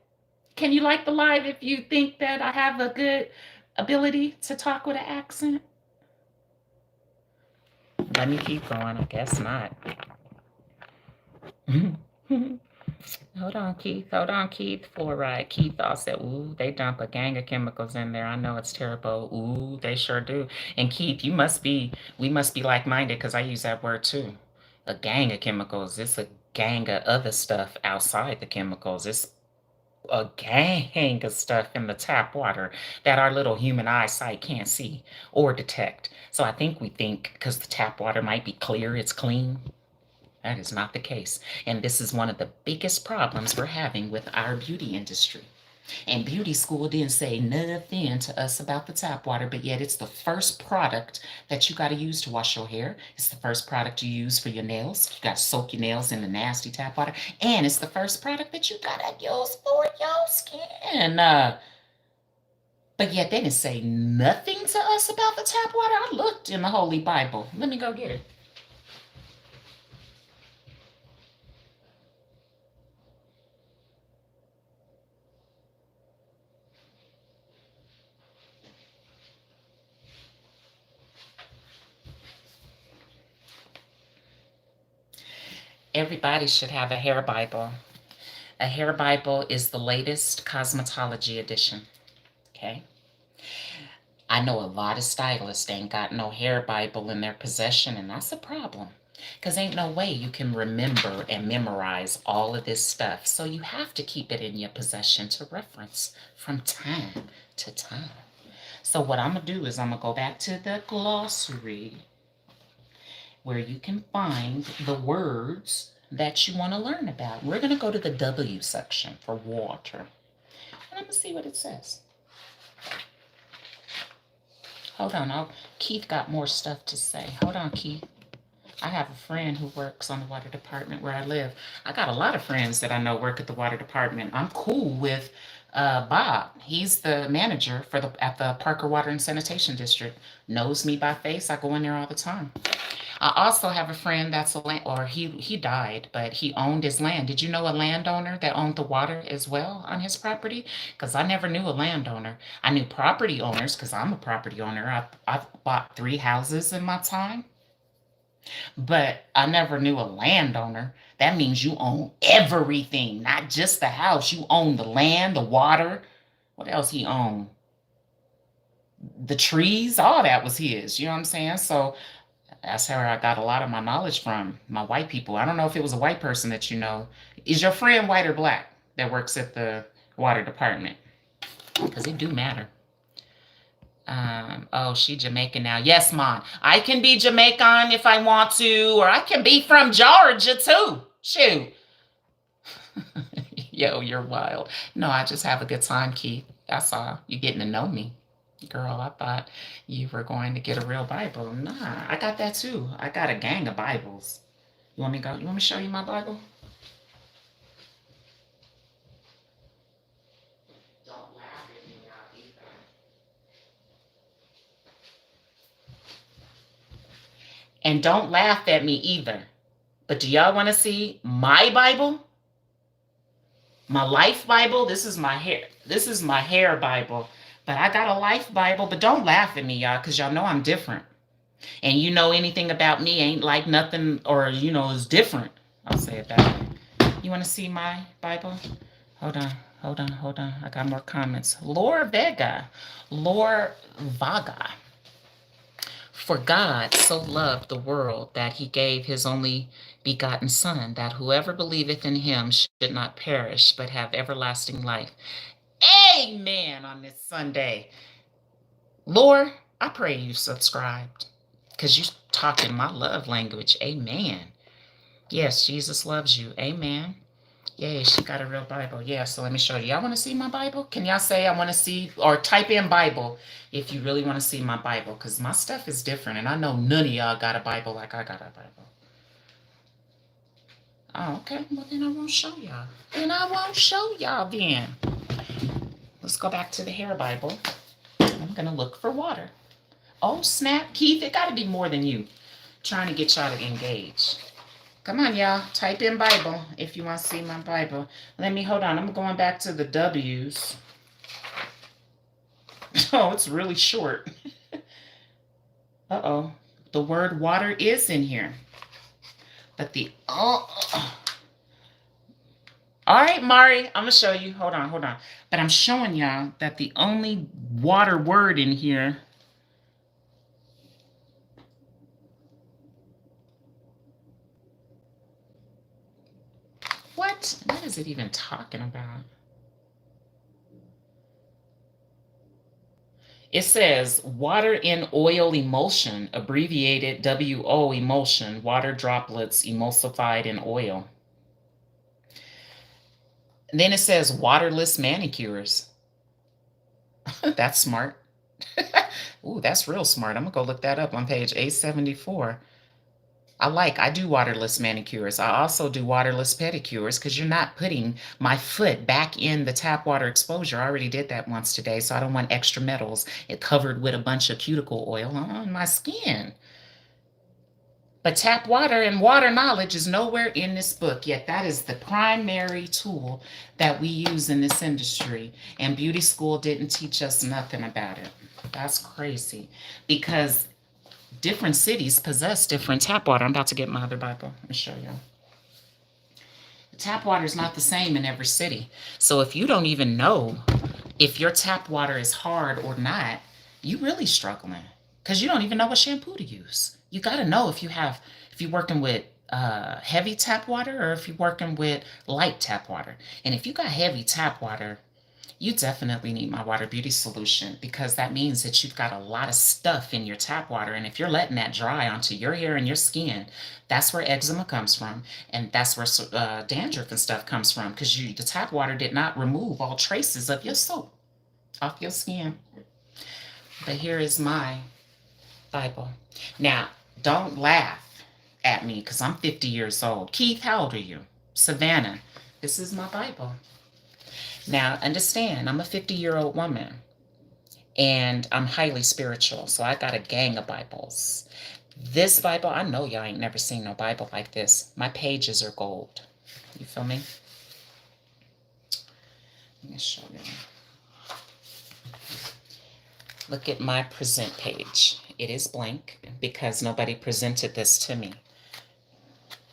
Can you like the live if you think that I have a good ability to talk with an accent? Let me keep going. I guess not. Hold on, Keith. Fluoride. Keith all said, ooh, they dump a gang of chemicals in there. I know it's terrible. Ooh, they sure do. And Keith, we must be like-minded because I use that word too. A gang of chemicals. It's a gang of other stuff outside the chemicals. It's a gang of stuff in the tap water that our little human eyesight can't see or detect. So I think we think because the tap water might be clear, it's clean. That is not the case. And this is one of the biggest problems we're having with our beauty industry. And beauty school didn't say nothing to us about the tap water, but yet it's the first product that you got to use to wash your hair. It's the first product you use for your nails. You got to soak your nails in the nasty tap water. And it's the first product that you got to use for your skin. But yet they didn't say nothing to us about the tap water. I looked in the Holy Bible. Let me go get it. Everybody should have a hair Bible. A hair Bible is the latest cosmetology edition. Okay? I know a lot of stylists ain't got no hair Bible in their possession, and that's a problem. Because ain't no way you can remember and memorize all of this stuff. So you have to keep it in your possession to reference from time to time. So what I'm going to do is I'm going to go back to the glossary where you can find the words that you want to learn about. We're going to go to the W section for water. And I'm going to see what it says. Hold on. Keith got more stuff to say. Hold on, Keith. I have a friend who works on the water department where I live. I got a lot of friends that I know work at the water department. I'm cool with Bob. He's the manager at the Parker Water and Sanitation District. Knows me by face. I go in there all the time. I also have a friend that's he died, but he owned his land. Did you know a landowner that owned the water as well on his property? Because I never knew a landowner. I knew property owners because I'm a property owner. I've bought 3 houses in my time, but I never knew a landowner. That means you own everything, not just the house. You own the land, the water. What else he owned? The trees, all that was his. You know what I'm saying? So that's where I got a lot of my knowledge from, my white people. I don't know if it was a white person that you know. Is your friend white or black that works at the water department? Because it do matter. Oh, she Jamaican now. Yes, Mom. I can be Jamaican if I want to, or I can be from Georgia too. Shoot. Yo, you're wild. No, I just have a good time, Keith. That's all. You getting to know me. Girl, I thought you were going to get a real Bible. Nah, I got that too. I got a gang of Bibles. You want me to go? You want me to show you my Bible? Don't laugh at me now either. And don't laugh at me either. But do y'all want to see my Bible? My life Bible? This is my hair. This is my hair Bible. But I got a life Bible. But don't laugh at me, y'all, because y'all know I'm different. And you know anything about me ain't like nothing, or, you know, is different. I'll say it that way. You want to see my Bible? Hold on. I got more comments. Lor Vaga. For God so loved the world that he gave his only begotten Son, that whoever believeth in him should not perish, but have everlasting life. Amen on this Sunday. Lord, I pray you subscribed, because you talking my love language. Amen. Yes, Jesus loves you. Amen. Yay, she got a real Bible. Yeah, so let me show you. Y'all want to see my Bible? Can y'all say I want to see, or type in Bible if you really want to see my Bible, because my stuff is different, and I know none of y'all got a Bible like I got a Bible. Oh, okay. Well, then I won't show y'all. Then. Let's go back to the hair Bible. I'm going to look for water. Oh, snap. Keith, it got to be more than you trying to get y'all to engage. Come on, y'all. Type in Bible if you want to see my Bible. Hold on. I'm going back to the W's. Oh, it's really short. Uh-oh. The word water is in here. But all right, Mari, I'm going to show you. Hold on. But I'm showing y'all that the only water word in here. What is it even talking about? It says water in oil emulsion, abbreviated WO emulsion, water droplets emulsified in oil. And then it says waterless manicures. That's smart. Ooh, that's real smart. I'm going to go look that up on page 874. I do waterless manicures. I also do waterless pedicures, because you're not putting my foot back in the tap water exposure. I already did that once today, so I don't want extra metals covered with a bunch of cuticle oil on my skin. But tap water and water knowledge is nowhere in this book, yet that is the primary tool that we use in this industry. And beauty school didn't teach us nothing about it. That's crazy, because different cities possess different tap water. I'm about to get my other Bible. Let me show you. The tap water is not the same in every city. So if you don't even know if your tap water is hard or not, you really struggling, because you don't even know what shampoo to use. You got to know if you're working with heavy tap water or if you're working with light tap water. And if you got heavy tap water, you definitely need my water beauty solution, because that means that you've got a lot of stuff in your tap water. And if you're letting that dry onto your hair and your skin, that's where eczema comes from. And that's where dandruff and stuff comes from, because the tap water did not remove all traces of your soap off your skin. But here is my Bible. Now, don't laugh at me because I'm 50 years old. Keith, how old are you? Savannah, this is my Bible. Now, understand, I'm a 50-year-old woman and I'm highly spiritual, so I got a gang of Bibles. This Bible, I know y'all ain't never seen no Bible like this. My pages are gold. You feel me? Let me show you. Look at my present page. It is blank because nobody presented this to me.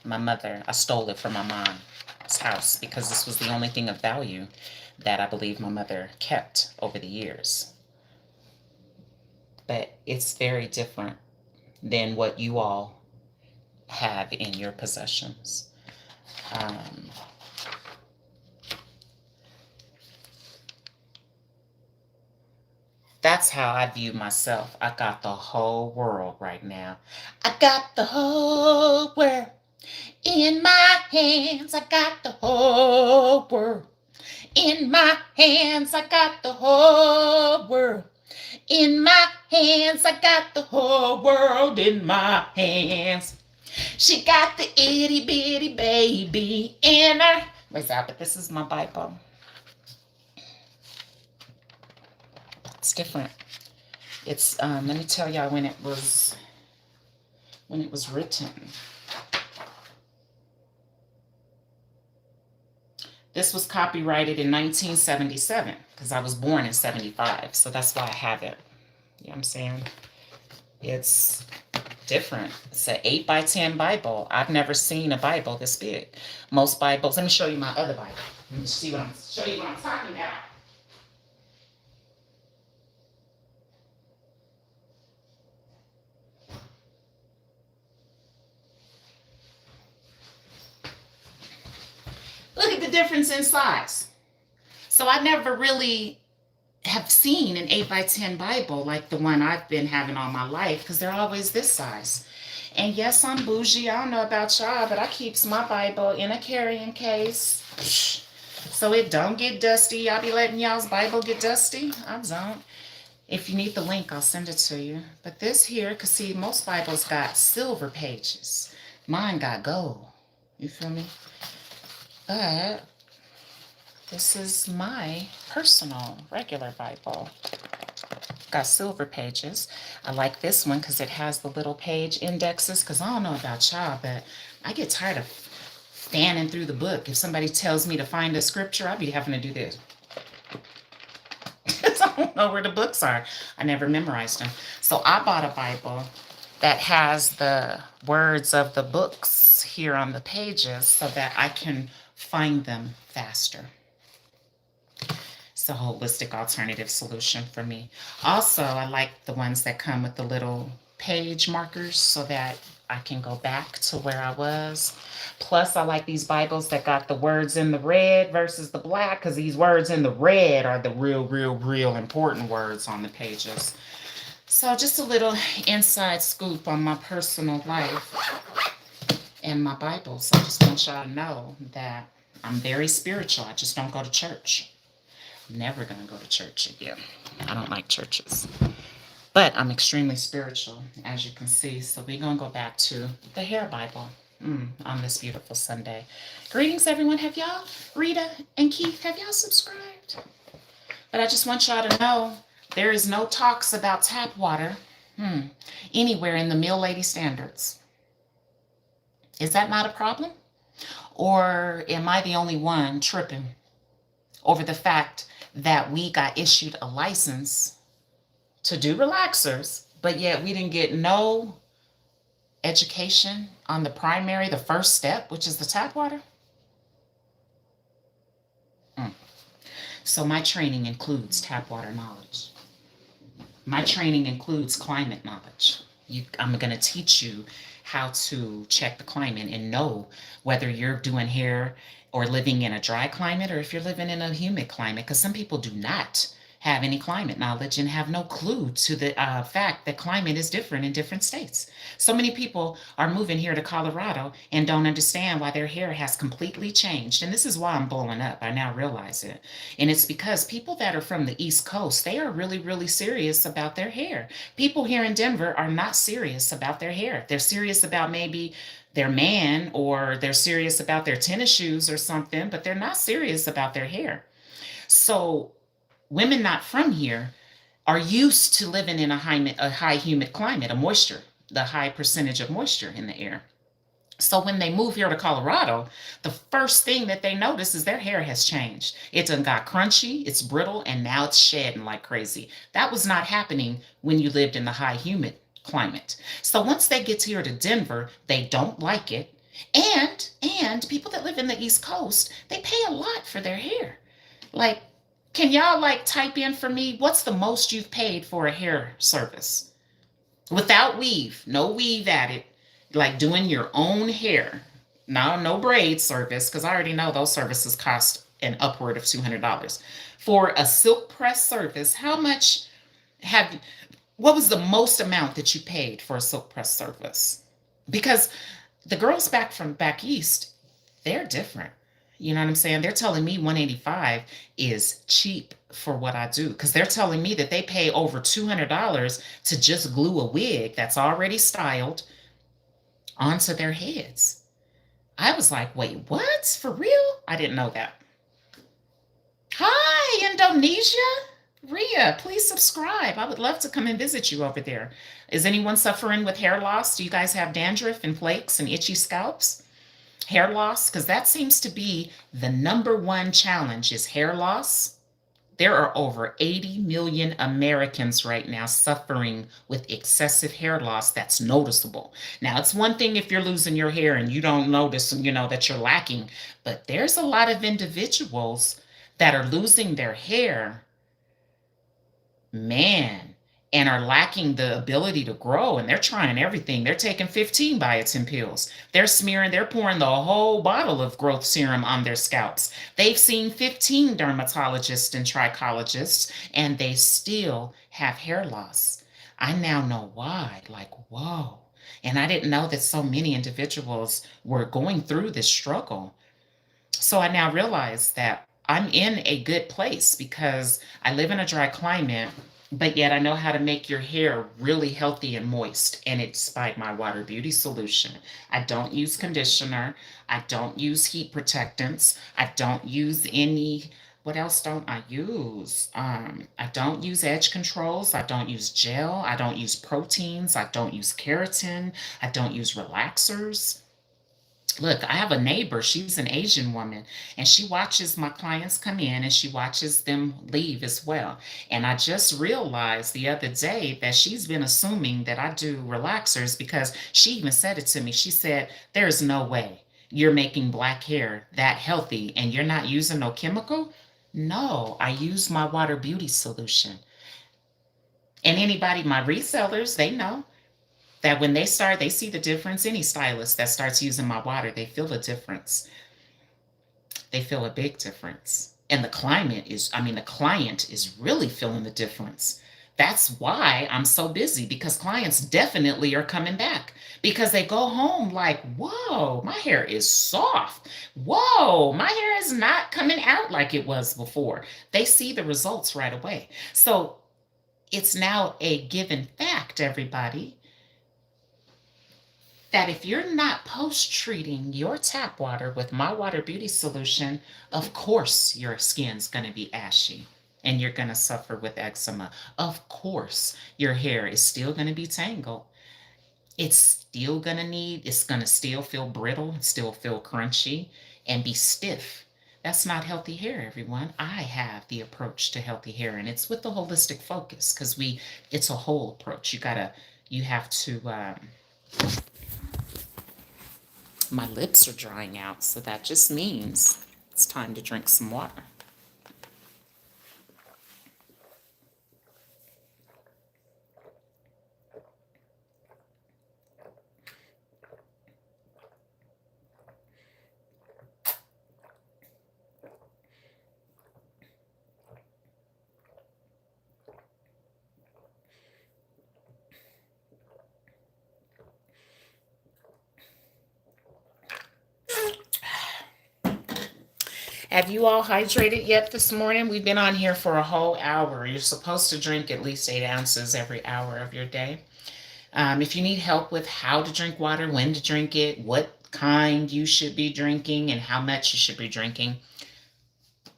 My mother, I stole it from my mom's house because this was the only thing of value that I believe my mother kept over the years. But it's very different than what you all have in your possessions. That's how I view myself. I got the whole world right now. I got the whole world in my hands. I got the whole world in my hands. I got the whole world in my hands. I got the whole world in my hands. She got the itty bitty baby in her. What's that? But this is my Bible. It's different. It's let me tell y'all when it was written. This was copyrighted in 1977 because I was born in 75, so that's why I have it. You know what I'm saying? It's different. It's an 8x10 Bible. I've never seen a Bible this big. Most Bibles, let me show you my other Bible. Let me show you what I'm talking about. Look at the difference in size. So I never really have seen an 8x10 Bible like the one I've been having all my life, because they're always this size. And yes, I'm bougie. I don't know about y'all, but I keeps my Bible in a carrying case so it don't get dusty. Y'all be letting y'all's Bible get dusty? I don't. If you need the link, I'll send it to you. But this here, because see, most Bibles got silver pages. Mine got gold. You feel me? But this is my personal regular Bible. Got silver pages. I like this one because it has the little page indexes, because I don't know about y'all, but I get tired of fanning through the book. If somebody tells me to find a scripture, I'll be having to do this. I don't know where the books are. I never memorized them. So I bought a Bible that has the words of the books here on the pages so that I can find them faster. It's a holistic alternative solution for me. Also, I like the ones that come with the little page markers so that I can go back to where I was. Plus, I like these Bibles that got the words in the red versus the black, because these words in the red are the real important words on the pages. So just a little inside scoop on my personal life and my Bibles. I just want y'all to know that I'm very spiritual. I just don't go to church. I'm never going to go to church again. I don't like churches. But I'm extremely spiritual, as you can see. So we're going to go back to the hair Bible on this beautiful Sunday. Greetings, everyone. Have y'all, Rita and Keith, have y'all subscribed? But I just want y'all to know there is no talks about tap water anywhere in the Mill Lady Standards. Is that not a problem? Or am I the only one tripping over the fact that we got issued a license to do relaxers, but yet we didn't get no education on the primary, the first step, which is the tap water? So my training includes tap water knowledge. My training includes climate knowledge. I'm going to teach you how to check the climate and know whether you're doing hair or living in a dry climate or if you're living in a humid climate, because some people do not have any climate knowledge and have no clue to the fact that climate is different in different states. So many people are moving here to Colorado and don't understand why their hair has completely changed. And this is why I'm blowing up. I now realize it. And it's because people that are from the East Coast, they are really, really serious about their hair. People here in Denver are not serious about their hair. They're serious about maybe their man, or they're serious about their tennis shoes or something, but they're not serious about their hair. So women not from here are used to living in a high humid climate, the high percentage of moisture in the air. So when they move here to Colorado, the first thing that they notice is their hair has changed. It done got crunchy, it's brittle, and now it's shedding like crazy. That was not happening when you lived in the high humid climate. So once they get here to Denver, they don't like it. And people that live in the East Coast, they pay a lot for their hair. Like, can y'all like type in for me, what's the most you've paid for a hair service? Without weave, no weave added, like doing your own hair. Now, no braid service, because I already know those services cost an upward of $200. For a silk press service, how much have, what was the most amount that you paid for a silk press service? Because the girls back east, they're different. You know what I'm saying? They're telling me 185 is cheap for what I do, because they're telling me that they pay over $200 to just glue a wig that's already styled onto their heads. I was like, wait, what? For real? I didn't know that. Hi, Indonesia. Ria, please subscribe. I would love to come and visit you over there. Is anyone suffering with hair loss? Do you guys have dandruff and flakes and itchy scalps? Hair loss? Because that seems to be the number one challenge, is hair loss. There are over 80 million Americans right now suffering with excessive hair loss that's noticeable. Now, it's one thing if you're losing your hair and you don't notice, that you're lacking, but there's a lot of individuals that are losing their hair, man, and are lacking the ability to grow, and they're trying everything. They're taking 15 biotin pills. They're pouring the whole bottle of growth serum on their scalps. They've seen 15 dermatologists and trichologists, and they still have hair loss. I now know why. Like, whoa. And I didn't know that so many individuals were going through this struggle. So I now realize that I'm in a good place because I live in a dry climate, but yet I know how to make your hair really healthy and moist. And it's by MYWater Beauty Solution. I don't use conditioner. I don't use heat protectants. I don't use any, what else don't I use? I don't use edge controls. I don't use gel. I don't use proteins. I don't use keratin. I don't use relaxers. Look, I have a neighbor, she's an Asian woman, and she watches my clients come in and she watches them leave as well. And I just realized the other day that she's been assuming that I do relaxers, because she even said it to me. She said, there's no way you're making black hair that healthy and you're not using no chemical. No, I use MYWater Beauty Solution. And anybody, my resellers, they know that when they see the difference. Any stylist that starts using MYWater, they feel a difference. They feel a big difference. And the client is really feeling the difference. That's why I'm so busy, because clients definitely are coming back, because they go home like, whoa, my hair is soft. Whoa, my hair is not coming out like it was before. They see the results right away. So it's now a given fact, everybody, that if you're not post-treating your tap water with MYWater Beauty Solution, of course your skin's going to be ashy and you're going to suffer with eczema. Of course your hair is still going to be tangled. It's going to still feel brittle, still feel crunchy, and be stiff. That's not healthy hair, everyone. I have the approach to healthy hair, and it's with the holistic focus, because it's a whole approach. You have to, my lips are drying out, so that just means it's time to drink some water. Have you all hydrated yet this morning? We've been on here for a whole hour. You're supposed to drink at least 8 ounces every hour of your day. If you need help with how to drink water, when to drink it, what kind you should be drinking, and how much you should be drinking,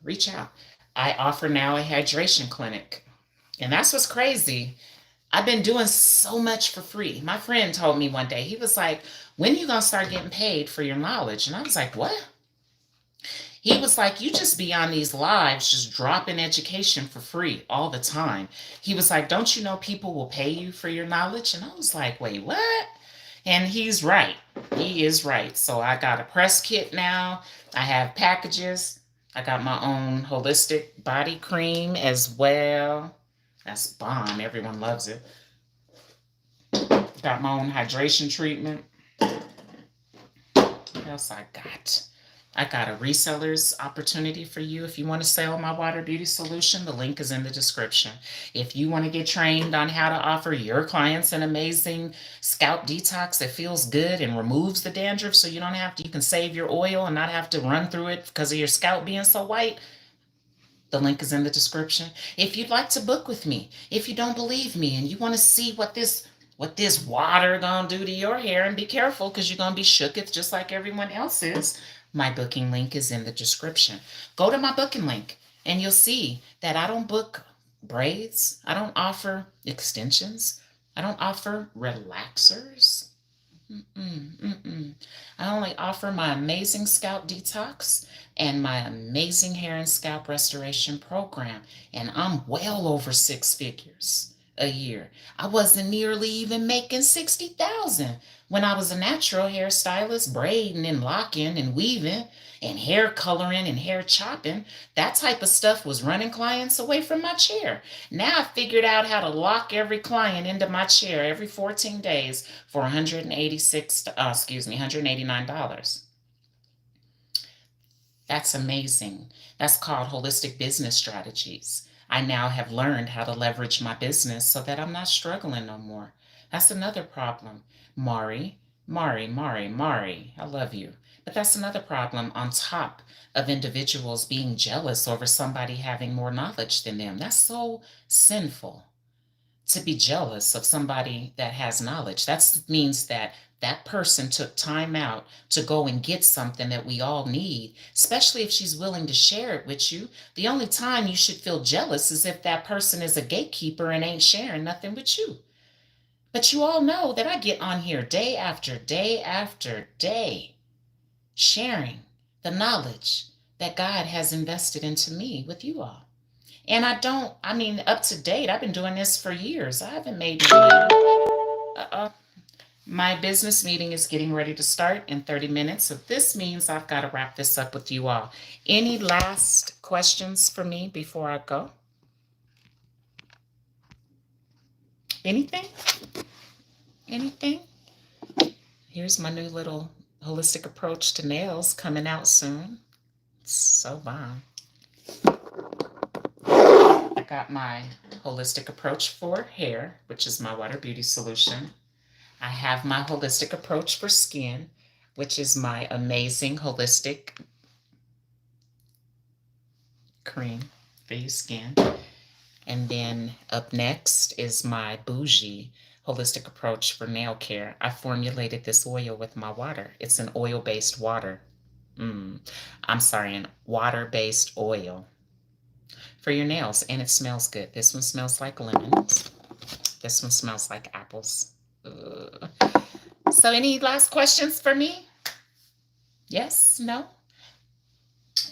reach out. I offer now a hydration clinic. And that's what's crazy. I've been doing so much for free. My friend told me one day, he was like, when are you going to start getting paid for your knowledge? And I was like, what? He was like, you just be on these lives just dropping education for free all the time. He was like, don't you know people will pay you for your knowledge? And I was like, wait, what? And he's right. He is right. So I got a press kit now. I have packages. I got my own holistic body cream as well. That's bomb. Everyone loves it. Got my own hydration treatment. What else I got? I got a reseller's opportunity for you. If you want to sell my water beauty solution, the link is in the description. If you want to get trained on how to offer your clients an amazing scalp detox that feels good and removes the dandruff so you don't have to, you can save your oil and not have to run through it because of your scalp being so white, the link is in the description. If you'd like to book with me, if you don't believe me and you want to see what this water gonna do to your hair, and be careful because you're gonna be shooketh just like everyone else is, my booking link is in the description. Go to my booking link and you'll see that I don't book braids. I don't offer extensions. I don't offer relaxers. I only offer my amazing scalp detox and my amazing hair and scalp restoration program. And I'm well over 6 figures a year. I wasn't nearly even making 60,000 when I was a natural hairstylist, braiding and locking and weaving and hair coloring and hair chopping. That type of stuff was running clients away from my chair. Now I figured out how to lock every client into my chair every 14 days for $189. That's amazing. That's called holistic business strategies. I now have learned how to leverage my business so that I'm not struggling no more. That's another problem. Mari, I love you. But that's another problem on top of individuals being jealous over somebody having more knowledge than them. That's so sinful to be jealous of somebody that has knowledge. That means that that person took time out to go and get something that we all need, especially if she's willing to share it with you. The only time you should feel jealous is if that person is a gatekeeper and ain't sharing nothing with you. But you all know that I get on here day after day after day, sharing the knowledge that God has invested into me with you all. And up to date, I've been doing this for years. I haven't made any money. My business meeting is getting ready to start in 30 minutes. So this means I've got to wrap this up with you all. Any last questions for me before I go? Anything? Anything? Here's my new little holistic approach to nails coming out soon. It's so bomb. I got my holistic approach for hair, which is my water beauty solution. I have my holistic approach for skin, which is my amazing holistic cream for your skin. And then up next is my bougie holistic approach for nail care. I formulated this oil with my water. It's an oil-based water. An water-based oil for your nails, and it smells good. This one smells like lemons. This one smells like apples. So any last questions for me? Yes? No?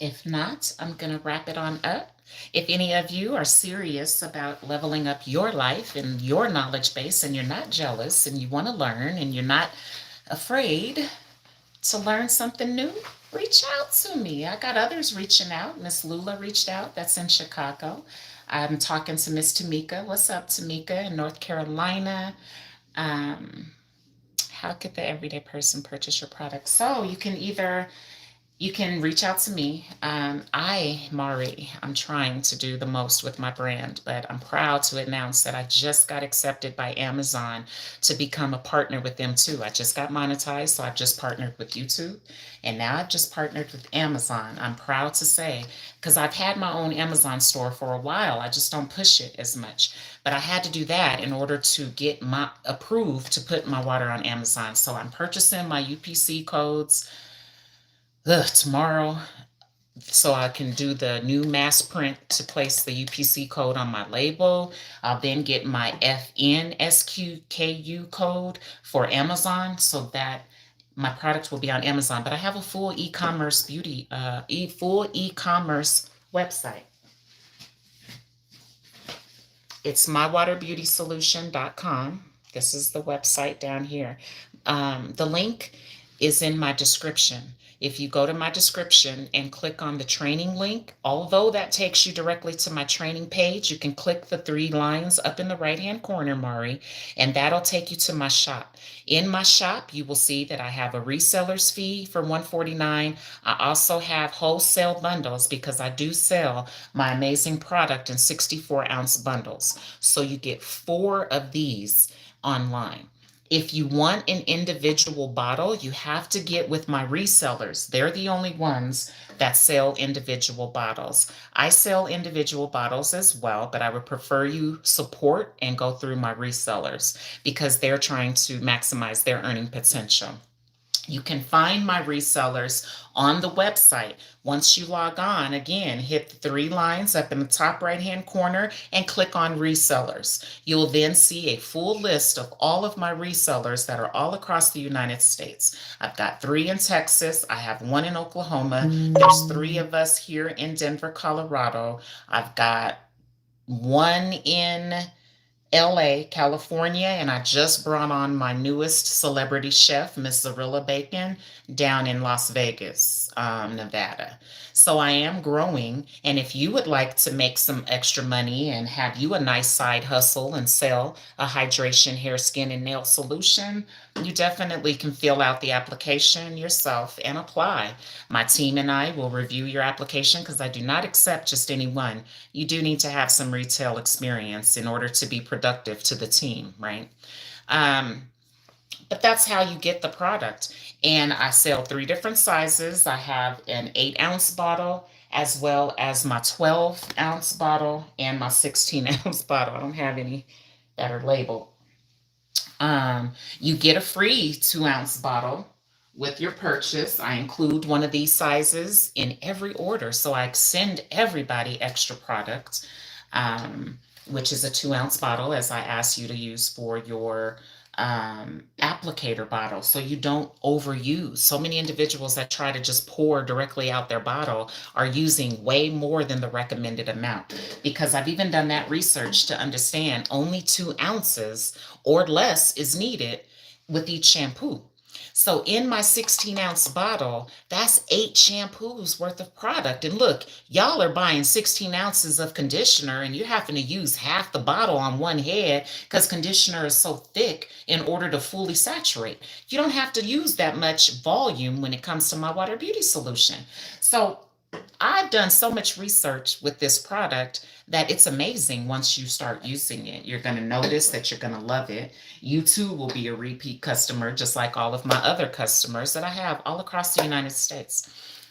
If not, I'm going to wrap it on up. If any of you are serious about leveling up your life and your knowledge base, and you're not jealous and you want to learn and you're not afraid to learn something new, reach out to me. I got others reaching out. Miss Lula reached out. That's in Chicago. I'm talking to Miss Tamika. What's up, Tamika, in North Carolina? How could the everyday person purchase your product? So you can either You can reach out to me. Mari, I'm trying to do the most with my brand, but I'm proud to announce that I just got accepted by Amazon to become a partner with them too. I just got monetized, so I've just partnered with YouTube, and now I've just partnered with Amazon. I'm proud to say, because I've had my own Amazon store for a while. I just don't push it as much, but I had to do that in order to get my approved to put my water on Amazon. So I'm purchasing my UPC codes tomorrow so I can do the new mass print to place the UPC code on my label. I'll then get my FNSQKU code for Amazon so that my product will be on Amazon. But I have a full e-commerce full e-commerce website. It's MYWaterBeautySolution.com. This is the website down here. The link is in my description. If you go to my description and click on the training link, although that takes you directly to my training page, you can click the three lines up in the right-hand corner, Mari, and that'll take you to my shop. In my shop, you will see that I have a reseller's fee for $149. I also have wholesale bundles because I do sell my amazing product in 64-ounce bundles. So you get 4 of these online. If you want an individual bottle, you have to get with my resellers. They're the only ones that sell individual bottles. I sell individual bottles as well, but I would prefer you support and go through my resellers because they're trying to maximize their earning potential. You can find my resellers on the website. Once you log on, again, hit the 3 lines up in the top right-hand corner and click on resellers. You'll then see a full list of all of my resellers that are all across the United States. I've got 3 in Texas. I have 1 in Oklahoma. There's 3 of us here in Denver, Colorado. I've got 1 in LA, California, and I just brought on my newest celebrity chef, Miss Zarilla Bacon, down in Las Vegas, Nevada. So I am growing, and if you would like to make some extra money and have you a nice side hustle and sell a hydration, hair, skin, and nail solution, you definitely can fill out the application yourself and apply. My team and I will review your application because I do not accept just anyone. You do need to have some retail experience in order to be productive to the team, right? But that's how you get the product. And I sell 3 different sizes. I have an 8-ounce bottle as well as my 12-ounce bottle and my 16-ounce bottle. I don't have any that are labeled. You get a free 2-ounce bottle with your purchase. I include one of these sizes in every order, so I send everybody extra product, which is a 2-ounce bottle, as I ask you to use for your applicator bottle, so you don't overuse. So many individuals that try to just pour directly out their bottle are using way more than the recommended amount, because I've even done that research to understand only 2 ounces or less is needed with each shampoo. So in my 16-ounce bottle, that's 8 shampoos worth of product. And look, y'all are buying 16 ounces of conditioner and you're having to use half the bottle on one head because conditioner is so thick in order to fully saturate. You don't have to use that much volume when it comes to MYWater Beauty Solution. So I've done so much research with this product that it's amazing once you start using it. You're going to notice that you're going to love it. You too will be a repeat customer, just like all of my other customers that I have all across the United States.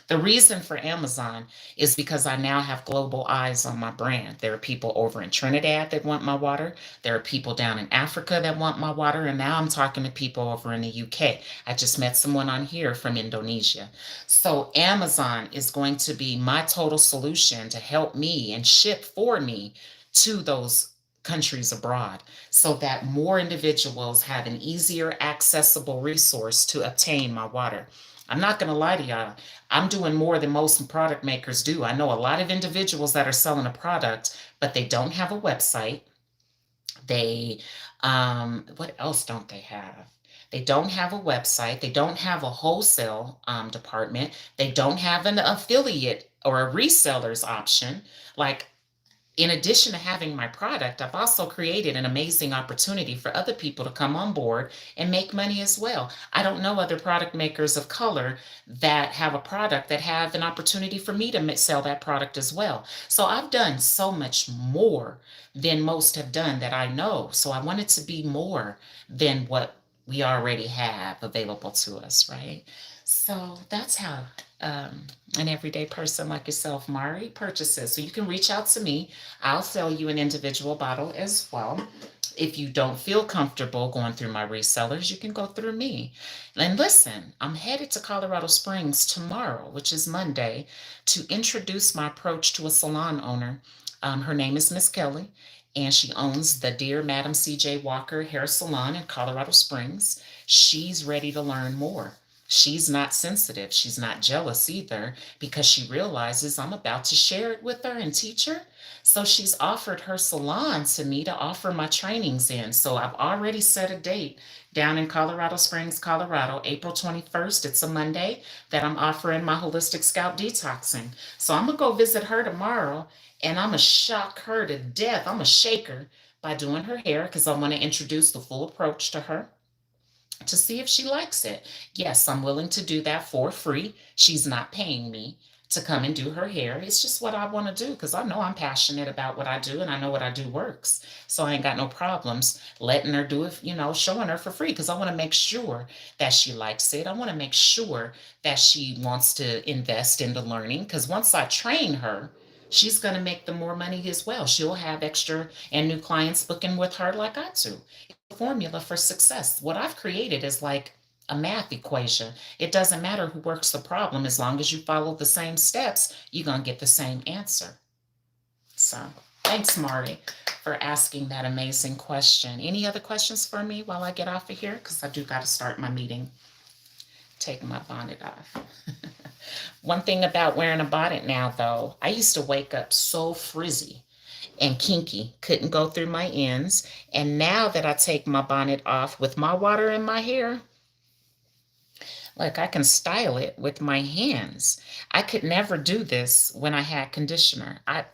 The reason for Amazon is because I now have global eyes on my brand. There are people over in Trinidad that want my water. There are people down in Africa that want my water. And now I'm talking to people over in the UK. I just met someone on here from Indonesia. So Amazon is going to be my total solution to help me and ship for me to those countries abroad so that more individuals have an easier accessible resource to obtain my water. I'm not going to lie to y'all. I'm doing more than most product makers do. I know a lot of individuals that are selling a product, but they don't have a website. They, what else don't they have? They don't have a website. They don't have a wholesale department. They don't have an affiliate or a reseller's option. Like, In addition to having my product, I've also created an amazing opportunity for other people to come on board and make money as well. I don't know other product makers of color that have a product that have an opportunity for me to sell that product as well. So I've done so much more than most have done that I know. So I want it to be more than what we already have available to us, right? So that's how an everyday person like yourself, Mari, purchases. So you can reach out to me. I'll sell you an individual bottle as well. If you don't feel comfortable going through my resellers, you can go through me. And listen, I'm headed to Colorado Springs tomorrow, which is Monday, to introduce my approach to a salon owner. Her name is Miss Kelly, and she owns the Dear Madam CJ Walker Hair Salon in Colorado Springs. She's ready to learn more. She's not sensitive. She's not jealous either because she realizes I'm about to share it with her and teach her. So she's offered her salon to me to offer my trainings in. So I've already set a date down in Colorado Springs, Colorado, April 21st. It's a Monday that I'm offering my holistic scalp detoxing. So I'm going to go visit her tomorrow and I'm going to shock her to death. I'm going to shake her by doing her hair because I want to introduce the full approach to her to see if she likes it. Yes, I'm willing to do that for free. She's not paying me to come and do her hair. It's just what I want to do because I know I'm passionate about what I do and I know what I do works. So I ain't got no problems letting her do it, showing her for free because I want to make sure that she likes it. I want to make sure that she wants to invest into learning because once I train her, she's going to make the more money as well. She'll have extra and new clients booking with her like I do. Formula for success. What I've created is like a math equation. It doesn't matter who works the problem, as long as you follow the same steps, you're going to get the same answer. So, thanks, Marty, for asking that amazing question. Any other questions for me while I get off of here? Because I do got to start my meeting. Take my bonnet off. One thing about wearing a bonnet now, though, I used to wake up so frizzy and kinky, couldn't go through my ends. And now that I take my bonnet off with MYWater in my hair, like I can style it with my hands. I could never do this when I had conditioner. And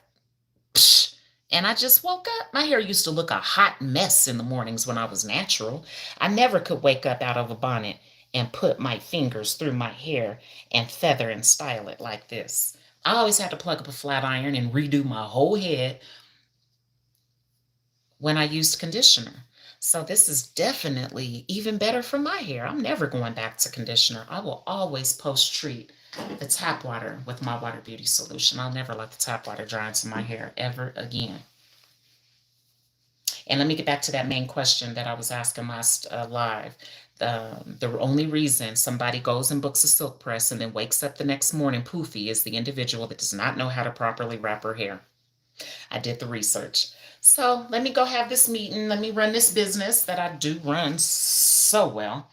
I just woke up. My hair used to look a hot mess in the mornings when I was natural. I never could wake up out of a bonnet and put my fingers through my hair and feather and style it like this. I always had to plug up a flat iron and redo my whole head when I used conditioner. So this is definitely even better for my hair. I'm never going back to conditioner. I will always post-treat the tap water with MYWater Beauty Solution. I'll never let the tap water dry into my hair ever again. And let me get back to that main question that I was asking last live. The only reason somebody goes and books a silk press and then wakes up the next morning poofy is the individual that does not know how to properly wrap her hair. I did the research. So let me go have this meeting. Let me run this business that I do run so well.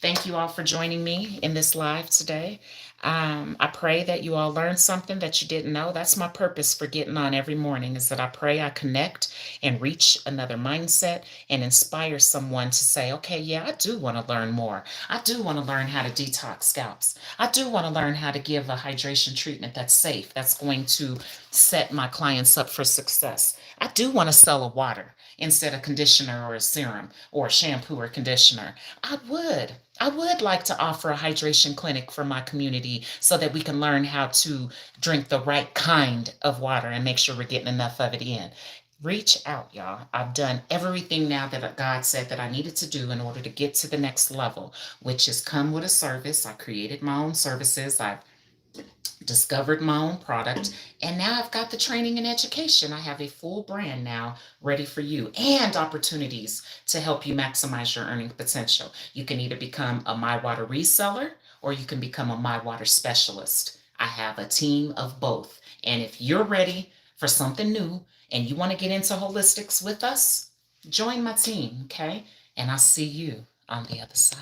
Thank you all for joining me in this live today. I pray that you all learned something that you didn't know. That's my purpose for getting on every morning, is that I pray I connect and reach another mindset and inspire someone to say, okay, yeah, I do want to learn more. I do want to learn how to detox scalps. I do want to learn how to give a hydration treatment that's safe, that's going to set my clients up for success. I do want to sell a water instead of conditioner or a serum or a shampoo or conditioner. I would like to offer a hydration clinic for my community so that we can learn how to drink the right kind of water and make sure we're getting enough of it in. Reach out, y'all. I've done everything now that God said that I needed to do in order to get to the next level, which is come with a service. I created my own services. I've discovered my own product, and now I've got the training and education. I have a full brand now ready for you and opportunities to help you maximize your earning potential. You can either become a MYWater reseller or you can become a MYWater specialist. I have a team of both. And if you're ready for something new and you want to get into holistics with us, join my team, okay? And I'll see you on the other side.